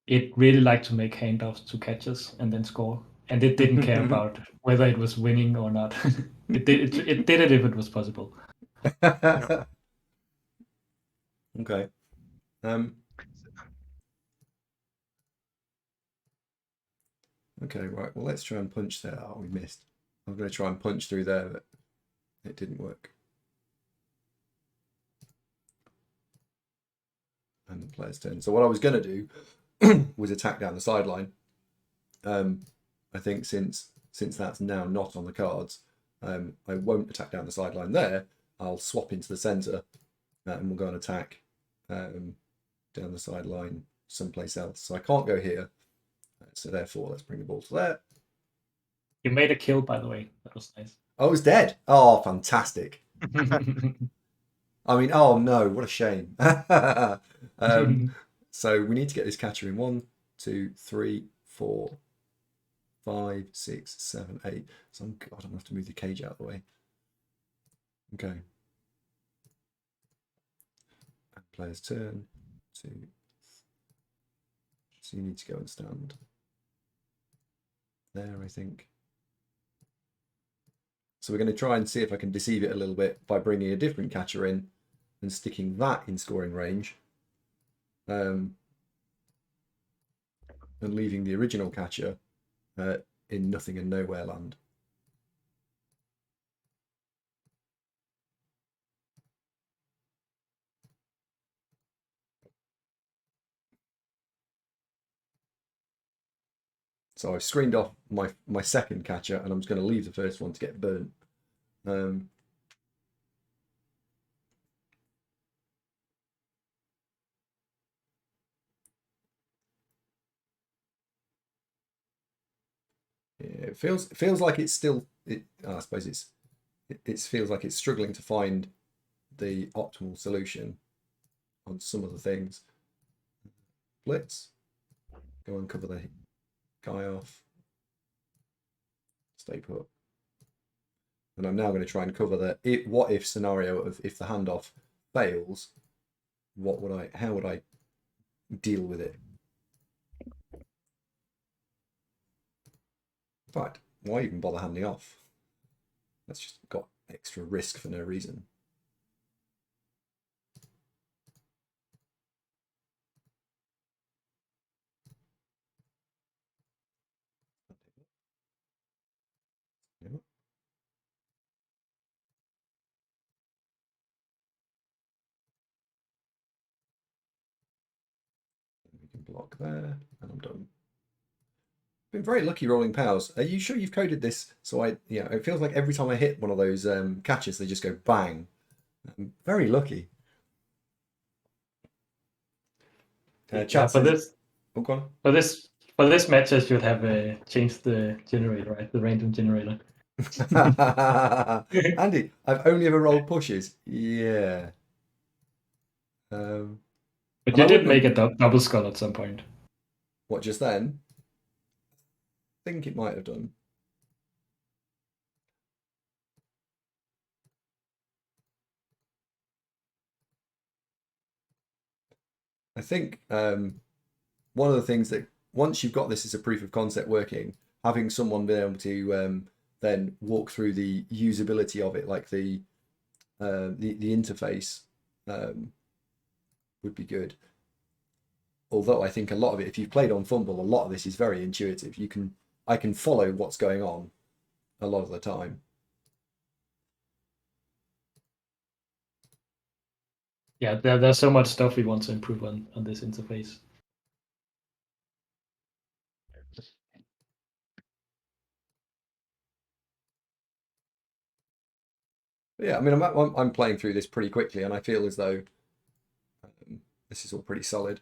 It really liked to make handoffs to catchers and then score, and it didn't care about whether it was winning or not. It did it if it was possible. Okay. Okay, right. Well, let's try and punch there. Oh, we missed. I'm going to try and punch through there, but it didn't work. And the player's turn. So what I was going to do was attack down the sideline. I think since that's now not on the cards, I won't attack down the sideline there. I'll swap into the centre, and we'll go and attack down the sideline someplace else. So I can't go here. So therefore, let's bring the ball to there. You made a kill, by the way. That was nice. Oh, it's dead. Oh, fantastic. I mean, oh no, what a shame. So we need to get this catcher in 1, 2, 3, 4, 5, 6, 7, 8. So God, I'm gonna have to move the cage out of the way. Okay. Player's turn. 2. So you need to go and stand there, I think. So we're going to try and see if I can deceive it a little bit by bringing a different catcher in and sticking that in scoring range, and leaving the original catcher in nothing and nowhere land. So I've screened off my second catcher, and I'm just going to leave the first one to get burnt. Yeah, it feels like it's still. I suppose it feels like it's struggling to find the optimal solution on some of the things. Blitz. Go and cover the guy off. Stay put. And I'm now going to try and cover the what if scenario of if the handoff fails, how would I deal with it? In fact, why even bother handing off? That's just got extra risk for no reason. Yeah. We can block there, and I'm done. Been very lucky rolling powers. Are you sure you've coded this? So it feels like every time I hit one of those catches, they just go bang. I'm very lucky. Yeah, for this Oh, go on. for this match, I should have changed the generator, right? The random generator. Andy, I've only ever rolled pushes. Yeah. But you did make a double skull at some point. What, just then? I think it might have done. I think one of the things that once you've got this as a proof of concept working, having someone be able to then walk through the usability of it, like the interface, would be good. Although I think a lot of it, if you've played on Fumble, a lot of this is very intuitive. I can follow what's going on a lot of the time. Yeah, there's so much stuff we want to improve on this interface. Yeah, I mean, I'm playing through this pretty quickly, and I feel as though this is all pretty solid.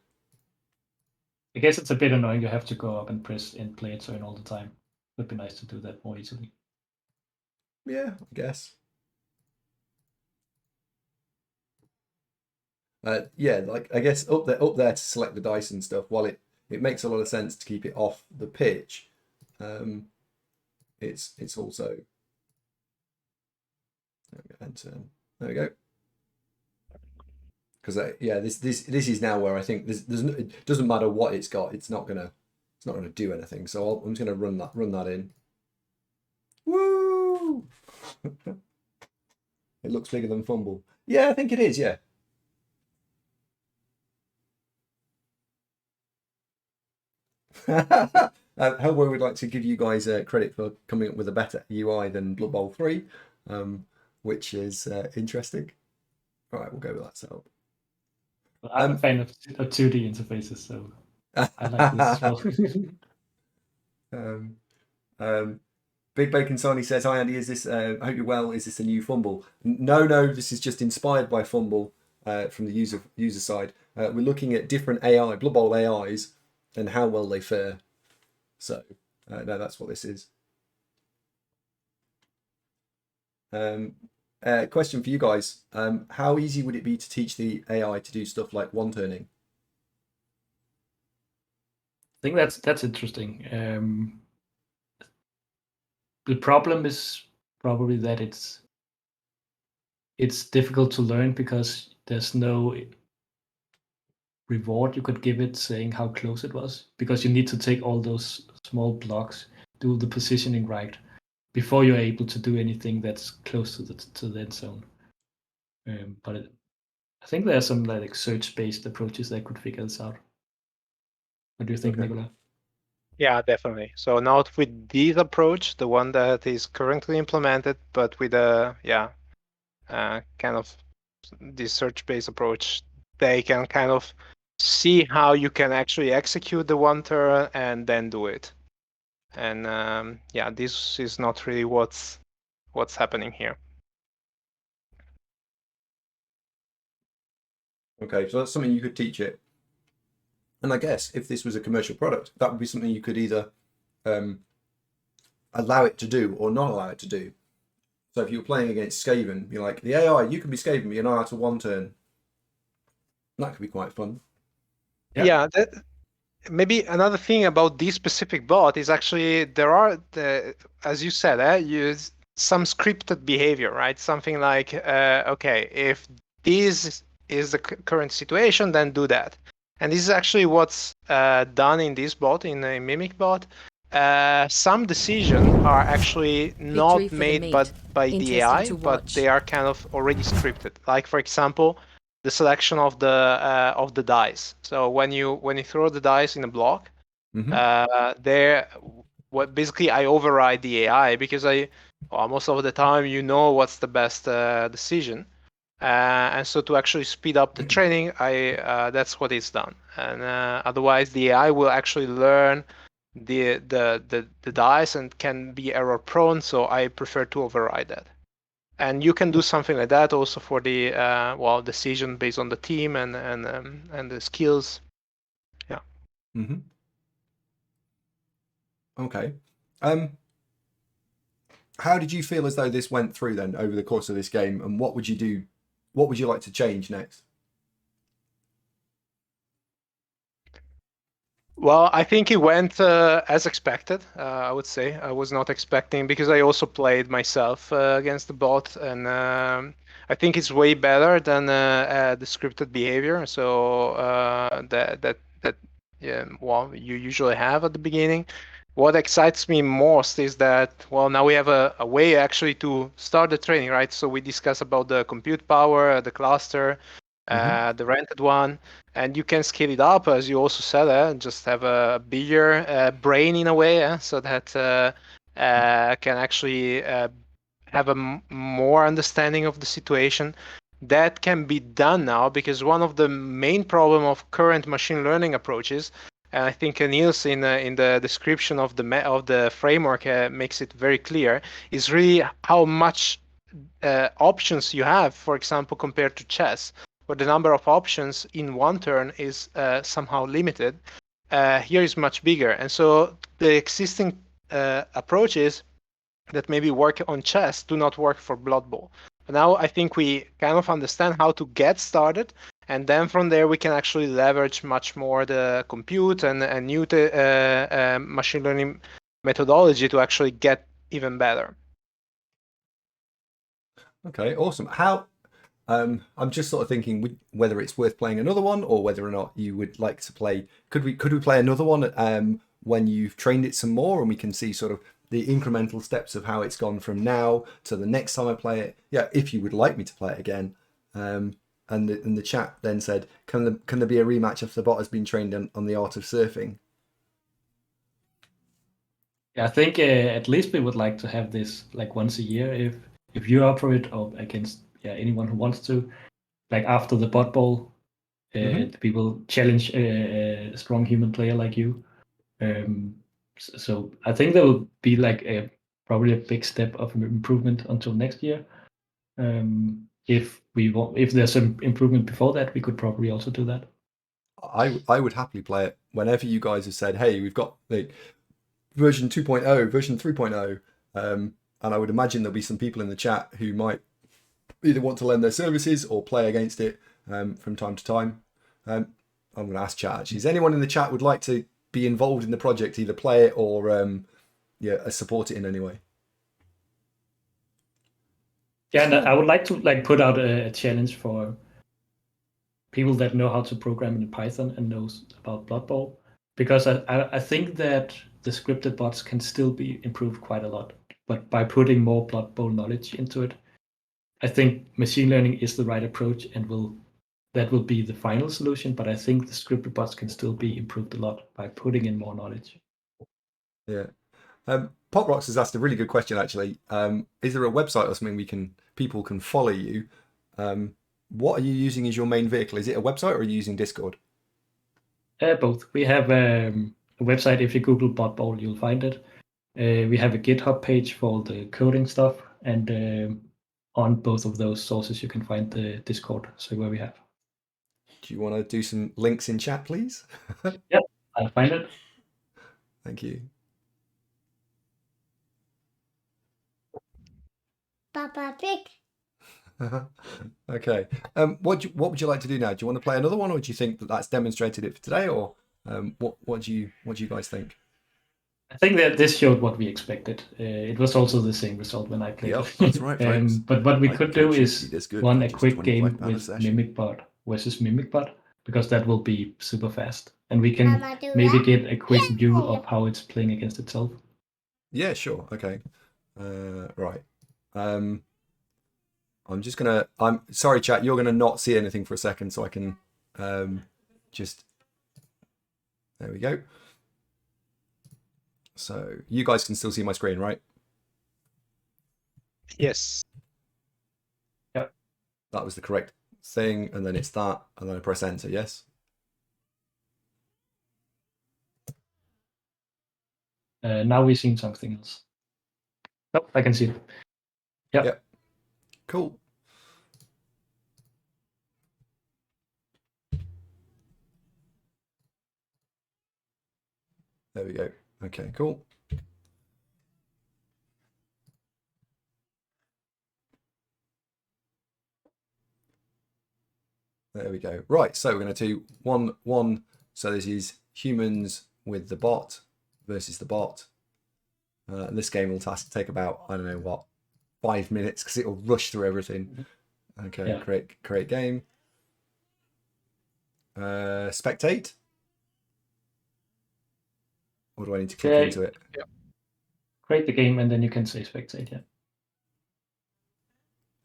I guess it's a bit annoying you have to go up and press and play turn all the time. Would be nice to do that more easily. Yeah, I guess. Yeah, like I guess up there to select the dice and stuff. While it makes a lot of sense to keep it off the pitch, it's also there we go. Because yeah, this is now where I think it doesn't matter what it's got. It's not gonna do anything. So I'm just gonna run that in. Woo! It looks bigger than Fumble. Yeah, I think it is. Yeah. Hellboy would like to give you guys credit for coming up with a better UI than Blood Bowl 3, which is interesting. All right, we'll go with that setup. Well, I'm a fan of 2D interfaces, so I like this as well. Big Bacon Sony says, "Hi Andy, is this? I hope you're well. Is this a new Fumble? No. This is just inspired by Fumble from the user side. We're looking at different AI, Blood Bowl AIs, and how well they fare. So no, that's what this is. Question for you guys: how easy would it be to teach the AI to do stuff like one turning? I think that's interesting. The problem is probably that it's difficult to learn because there's no reward you could give it saying how close it was, because you need to take all those small blocks, do the positioning right before you're able to do anything that's close to the end zone. But I think there are some like search-based approaches that could figure this out. What do you think, Nicola? Yeah, definitely. So not with this approach, the one that is currently implemented, but with a kind of this search-based approach, they can kind of see how you can actually execute the one turn and then do it. And this is not really what's happening here. Okay, so that's something you could teach it. And I guess if this was a commercial product, that would be something you could either allow it to do or not allow it to do. So if you were playing against Skaven, you're like, the AI, you can be Skaven, but you're not out to one turn. That could be quite fun. Yeah, maybe another thing about this specific bot is actually there are, as you said, some scripted behavior, right? Something like, okay, if this is the current situation, then do that. And this is actually what's done in this bot, in a Mimic bot. Some decisions are actually not made by the AI, but they are kind of already scripted. Like, for example, the selection of the dice. So when you throw the dice in a block, basically I override the AI because most of the time what's the best decision. And so to actually speed up the training, that's what is done. And otherwise, the AI will actually learn the dice and can be error prone. So I prefer to override that. And you can do something like that also for the decision based on the team and the skills. Yeah. Mm-hmm. Okay. How did you feel as though this went through then over the course of this game, and what would you do? What would you like to change next? Well, I think it went as expected, I would say. I was not expecting, because I also played myself against the bot, and I think it's way better than the scripted behavior. So you usually have at the beginning. What excites me most is that, now we have a way actually to start the training, right? So we discuss about the compute power, the cluster, the rented one, and you can scale it up, as you also said, just have a bigger brain in a way, so that can actually have a more understanding of the situation. That can be done now, because one of the main problem of current machine learning approaches, and I think Niels in the description of the framework makes it very clear, is really how much options you have, for example, compared to chess, where the number of options in one turn is somehow limited, here is much bigger. And so the existing approaches that maybe work on chess do not work for Blood Bowl. But now I think we kind of understand how to get started, and then from there we can actually leverage much more the compute and new machine learning methodology to actually get even better. Okay, awesome. How? I'm just sort of thinking whether it's worth playing another one or whether or not you would like to play. Could we play another one when you've trained it some more and we can see sort of the incremental steps of how it's gone from now to the next time I play it? Yeah, if you would like me to play it again. And the chat then said, can there be a rematch if the bot has been trained on the art of surfing? Yeah, I think at least we would like to have this like once a year if you're up for it, or against anyone who wants to. Like after the BotBowl, people challenge a strong human player like you. So I think there will be like probably a big step of improvement until next year. If there's some improvement before that, we could probably also do that. I would happily play it whenever you guys have said, hey, we've got like version 2.0, version 3.0, and I would imagine there'll be some people in the chat who might either want to lend their services or play against it from time to time. I'm going to ask chat actually. Is anyone in the chat would like to be involved in the project, either play it or support it in any way? Yeah, and I would like to like put out a challenge for people that know how to program in Python and knows about Blood Bowl, because I think that the scripted bots can still be improved quite a lot, but by putting more Blood Bowl knowledge into it, I think machine learning is the right approach and that will be the final solution. But I think the scripted bots can still be improved a lot by putting in more knowledge. Yeah. Poprox has asked a really good question actually. Is there a website or something people can follow you? What are you using as your main vehicle? Is it a website or are you using Discord? Both. We have a website. If you Google BotBowl, you'll find it. We have a GitHub page for the coding stuff, and on both of those sources, you can find the Discord server we have. Do you want to do some links in chat, please? Yeah, I'll find it. Thank you. Papa Pig. Okay. What would you like to do now? Do you want to play another one, or do you think that's demonstrated it for today, or what do you guys think? I think that this showed what we expected. It was also the same result when I played. Yep, that's right, folks. But what we I could can do coach you is to be this good run for a just quick game £25 a with session. MimicBot versus MimicBot, because that will be super fast, and we can Mama, do maybe that? get a quick view Yeah. of how it's playing against itself. Yeah, sure. Okay. Right. I'm sorry, chat. You're gonna not see anything for a second, so I can just. There we go. So you guys can still see my screen, right? Yes. Yep. That was the correct thing, and then it's that, and then I press enter. Yes. Now we're seeing something else. Oh, I can see it. Yeah. Yep. Cool. There we go. Okay, cool. There we go. Right, so we're going to do one. So this is humans with the bot versus the bot. And this game will take about, I don't know what, 5 minutes, because it'll rush through everything. Okay, Yeah. create game. Spectate. Or do I need to click into it? Create the game, and then you can say spectate. Yeah.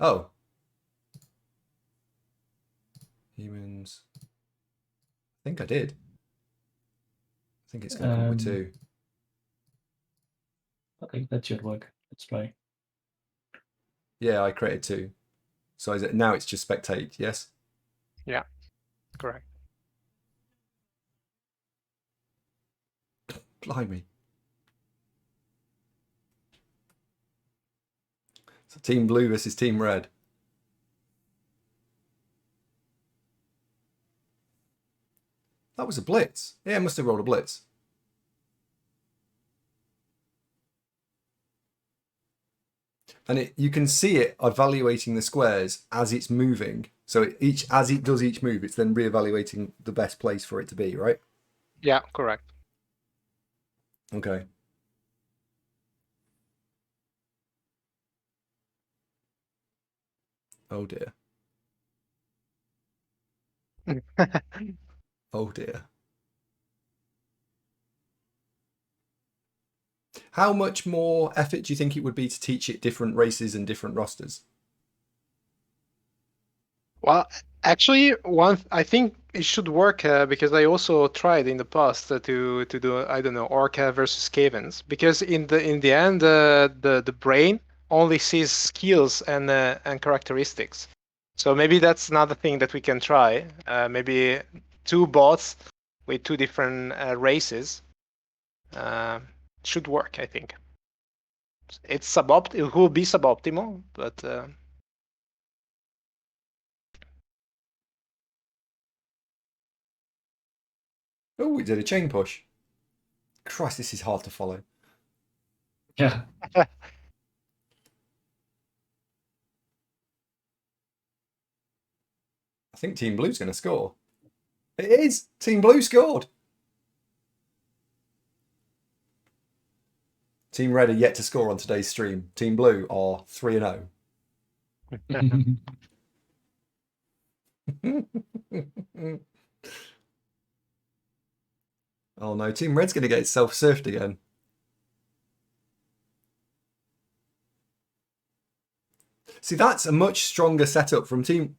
Oh. Humans. I think I did. I think it's going to come with 2. Okay, that should work. Let's try. Yeah, I created 2. So is it now? It's just spectate. Yes. Yeah. Correct. Blimey. So Team Blue versus Team Red. That was a blitz. Yeah, it must have rolled a blitz. And you can see it evaluating the squares as it's moving. So as it does each move, it's then reevaluating the best place for it to be, right? Yeah, correct. Okay. Oh dear. Oh dear. How much more effort do you think it would be to teach it different races and different rosters? Well, actually, I think it should work because I also tried in the past to do, I don't know, Orca versus Cavens, because in the end the brain only sees skills and characteristics. So maybe that's another thing that we can try. Maybe 2 bots with 2 different races should work. I think it will be suboptimal, but. Oh, we did a chain push. Christ, this is hard to follow. Yeah. I think Team Blue's going to score. It is! Team Blue scored! Team Red are yet to score on today's stream. Team Blue are 3-0. Oh no, Team Red's going to get itself surfed again. See, that's a much stronger setup from Team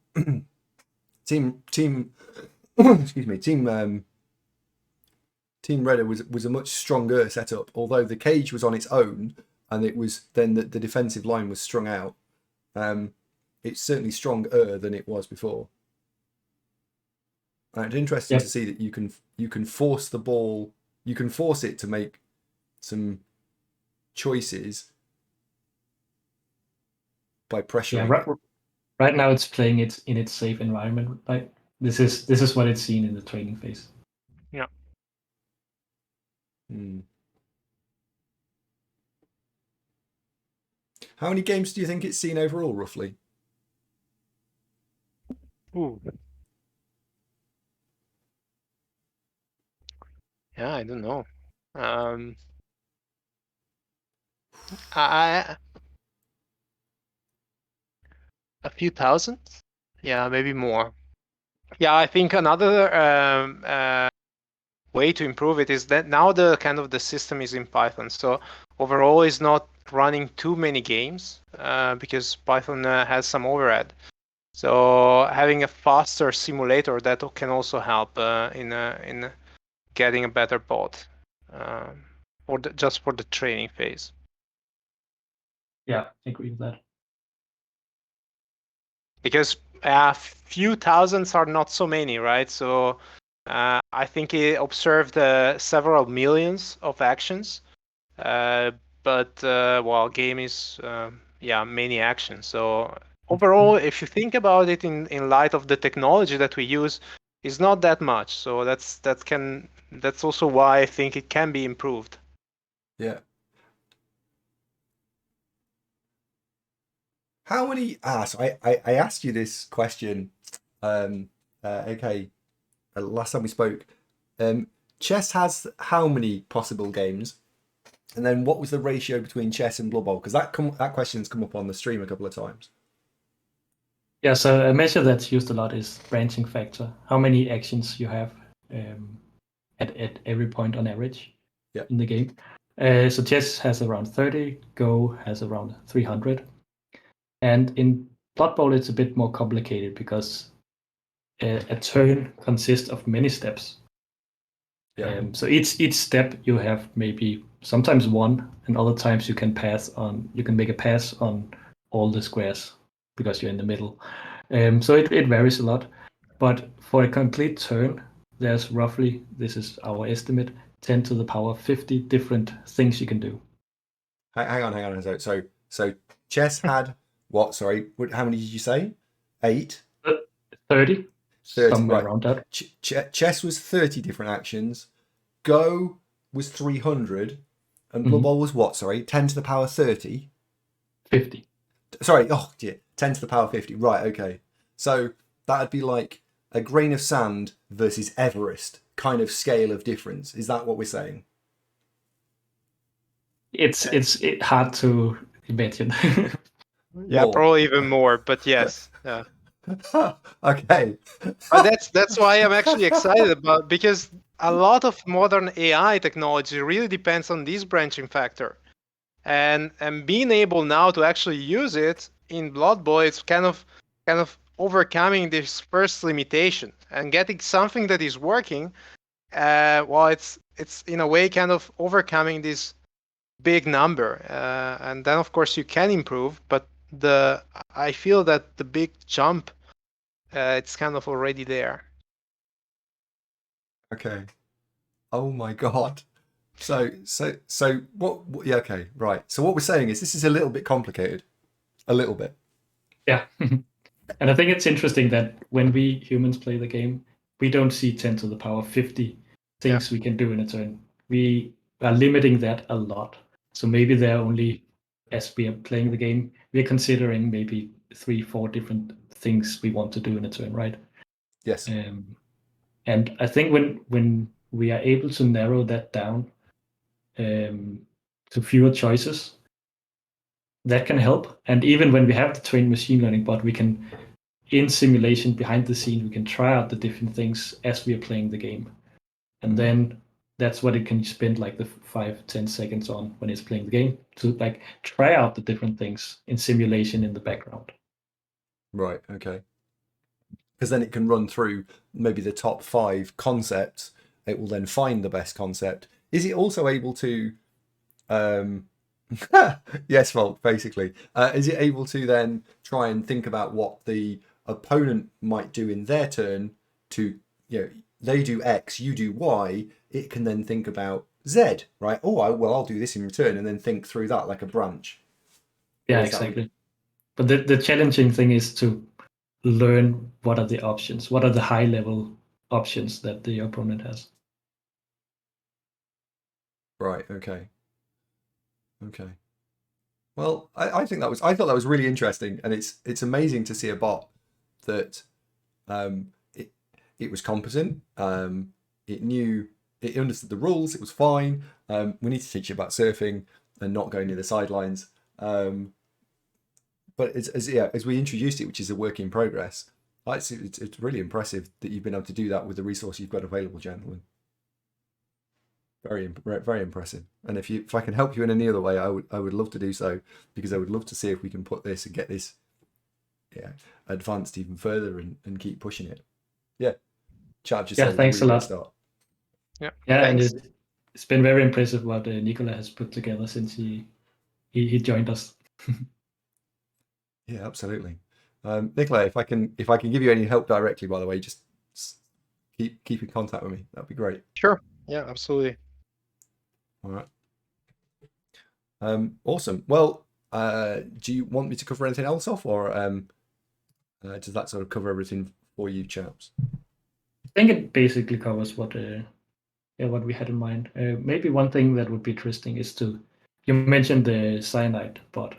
excuse me, Team Red was a much stronger setup, although the cage was on its own and it was then the defensive line was strung out. It's certainly stronger than it was before. And it's interesting to see that you can force the ball, you can force it to make some choices by pressuring. Yeah, right now it's playing it in its safe environment. Right, this is what it's seen in the training phase. Yeah. How many games do you think it's seen overall, roughly? Ooh. Yeah, I don't know. A few thousand? Yeah, maybe more. Yeah, I think another way to improve it is that now the system is in Python. So overall is not running too many games because Python has some overhead. So having a faster simulator that can also help in getting a better bot just for the training phase. Yeah, I agree with that. Because a few thousands are not so many, right? So I think it observed several millions of actions, but well, game is many actions. So overall, if you think about it in light of the technology that we use, it's not that much. So that's also why I think it can be improved. Yeah. How many? So I asked you this question. Okay, last time we spoke, chess has how many possible games, and then what was the ratio between chess and Blood Bowl? Because that question's come up on the stream a couple of times. Yeah, so a measure that's used a lot is branching factor. How many actions you have at every point on average in the game. So chess has around 30, Go has around 300. And in Blood Bowl, it's a bit more complicated because a turn consists of many steps. So each step you have maybe sometimes one, and other times you can make a pass on all the squares because you're in the middle. So it varies a lot. But for a complete turn, there's roughly, this is our estimate, 10 to the power 50 different things you can do. Hang on. So chess had What? Sorry, how many did you say? 8? 30, 30, somewhere right. around that. Chess was 30 different actions. Go was 300. And Blood Mhm. Bowl was what? Sorry, 10 to the power 30? 50. Sorry, oh, yeah, 10 to the power 50. Right, okay. So that'd be like a grain of sand versus Everest kind of scale of difference. Is that what we're saying? It's hard to imagine. Yeah, More. probably even more, but yes. Yeah. Okay. But that's why I'm actually excited about, because a lot of modern AI technology really depends on this branching factor. And being able now to actually use it in Blood Bowl, it's kind of overcoming this first limitation and getting something that is working. Well, it's in a way kind of overcoming this big number, and then of course you can improve. But I feel that the big jump, it's kind of already there. Okay. Oh my God. So what yeah, okay, right. So what we're saying is this is a little bit complicated. A little bit. Yeah. And I think it's interesting that when we humans play the game, we don't see 10 to the power 50 things we can do in a turn. We are limiting that a lot. So maybe there are only, as we are playing the game, we're considering maybe 3-4 different things we want to do in a turn, right? Yes. And I think when we are able to narrow that down to fewer choices, that can help. And even when we have the trained machine learning bot, we can, in simulation behind the scene, we can try out the different things as we are playing the game. And then that's what it can spend like the 5-10 seconds on when it's playing the game, to like try out the different things in simulation in the background. Right, okay. Because then it can run through maybe the top 5 concepts. It will then find the best concept. Is it also able to yes, Volt, basically. Is it able to then try and think about what the opponent might do in their turn to, they do X, you do Y, it can then think about Z, right? Oh, I'll do this in return, and then think through that like a branch. Yeah, Or is that- exactly. But the challenging thing is to learn what are the options, what are the high level options that the opponent has. Right, okay. Okay. Well, I think I thought that was really interesting, and it's amazing to see a bot that it was competent. It understood the rules. It was fine. We need to teach you about surfing and not going near the sidelines. But as we introduced it, which is a work in progress, it's really impressive that you've been able to do that with the resource you've got available, gentlemen. Very impressive. And if I can help you in any other way, I would love to do so, because I would love to see if we can put this and get this advanced even further and keep pushing it. Yeah. Chat just said Thanks a really lot. start. Yeah. And Thanks. it's been very impressive what Nicola has put together since he joined us. Yeah, absolutely. Nicola, if I can give you any help directly, by the way, just keep in contact with me. That'd be great. Sure. Yeah, absolutely. All right. Awesome. Well, do you want me to cover anything else off, or does that sort of cover everything for you, chaps? I think it basically covers what we had in mind. Maybe one thing that would be interesting is you mentioned the cyanide bot.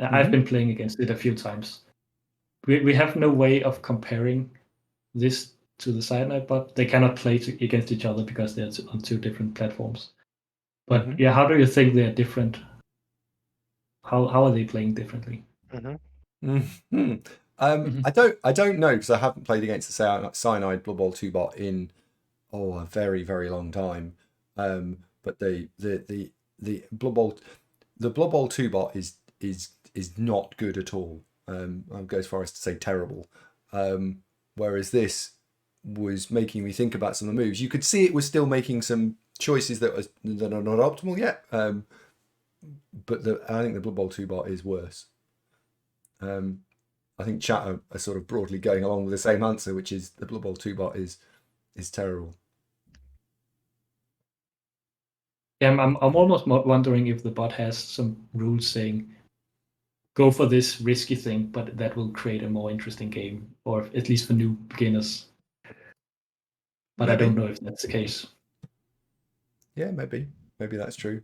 I've been playing against it a few times. We have no way of comparing this to the cyanide bot. They cannot play against each other because they're on 2 different platforms. But how do you think they're different? How are they playing differently? I don't know, because I haven't played against the cyanide Blood Bowl 2 bot in a very, very long time. But the Blood Bowl 2 bot is not good at all. I'll go as far as to say terrible. Whereas this was making me think about some of the moves. You could see it was still making some choices that are not optimal yet. But I think the Blood Bowl 2 bot is worse. I think chat are sort of broadly going along with the same answer, which is the Blood Bowl 2 bot is terrible. Yeah, I'm almost wondering if the bot has some rules saying go for this risky thing, but that will create a more interesting game, or at least for new beginners. But I don't know if that's the case. Yeah, maybe that's true.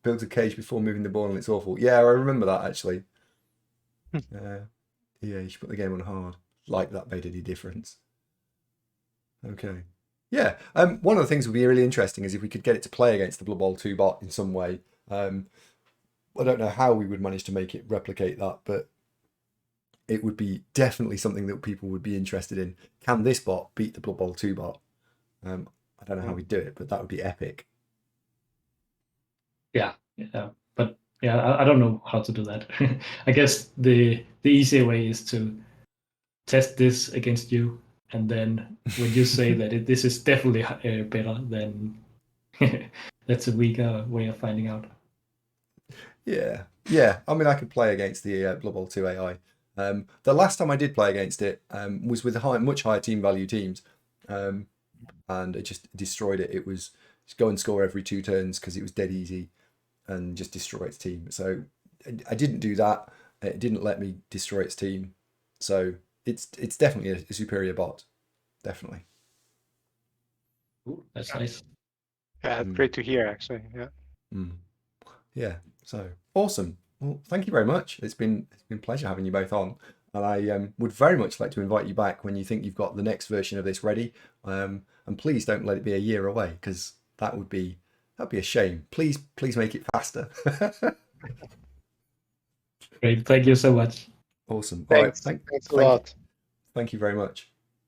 Build a cage before moving the ball and it's awful. Yeah, I remember that actually. Yeah, you should put the game on hard. Like that made any difference. Okay. Yeah. One of the things would be really interesting is if we could get it to play against the Blood Bowl 2 bot in some way. I don't know how we would manage to make it replicate that, but it would be definitely something that people would be interested in. Can this bot beat the Blood Bowl 2 bot? I don't know how we do it, but that would be epic. Yeah. But yeah, I don't know how to do that. I guess the easier way is to test this against you, and then when you say that this is definitely better, then that's a weaker way of finding out. Yeah. I mean, I could play against the Blood Bowl 2 AI. The last time I did play against it was with much higher team value teams, and it just destroyed it. It was just go and score every 2 turns because it was dead easy, and just destroy its team. So I didn't do that. It didn't let me destroy its team. So it's definitely a superior bot, definitely. Ooh, that's nice. Yeah, great to hear, actually. Yeah. Yeah. So awesome. Well, thank you very much. It's been a pleasure having you both on, and I would very much like to invite you back when you think you've got the next version of this ready. And please don't let it be a year away, because that'd be a shame. Please make it faster. Great. Thank you so much. Awesome. Thanks. Thanks a lot. Thank you very much.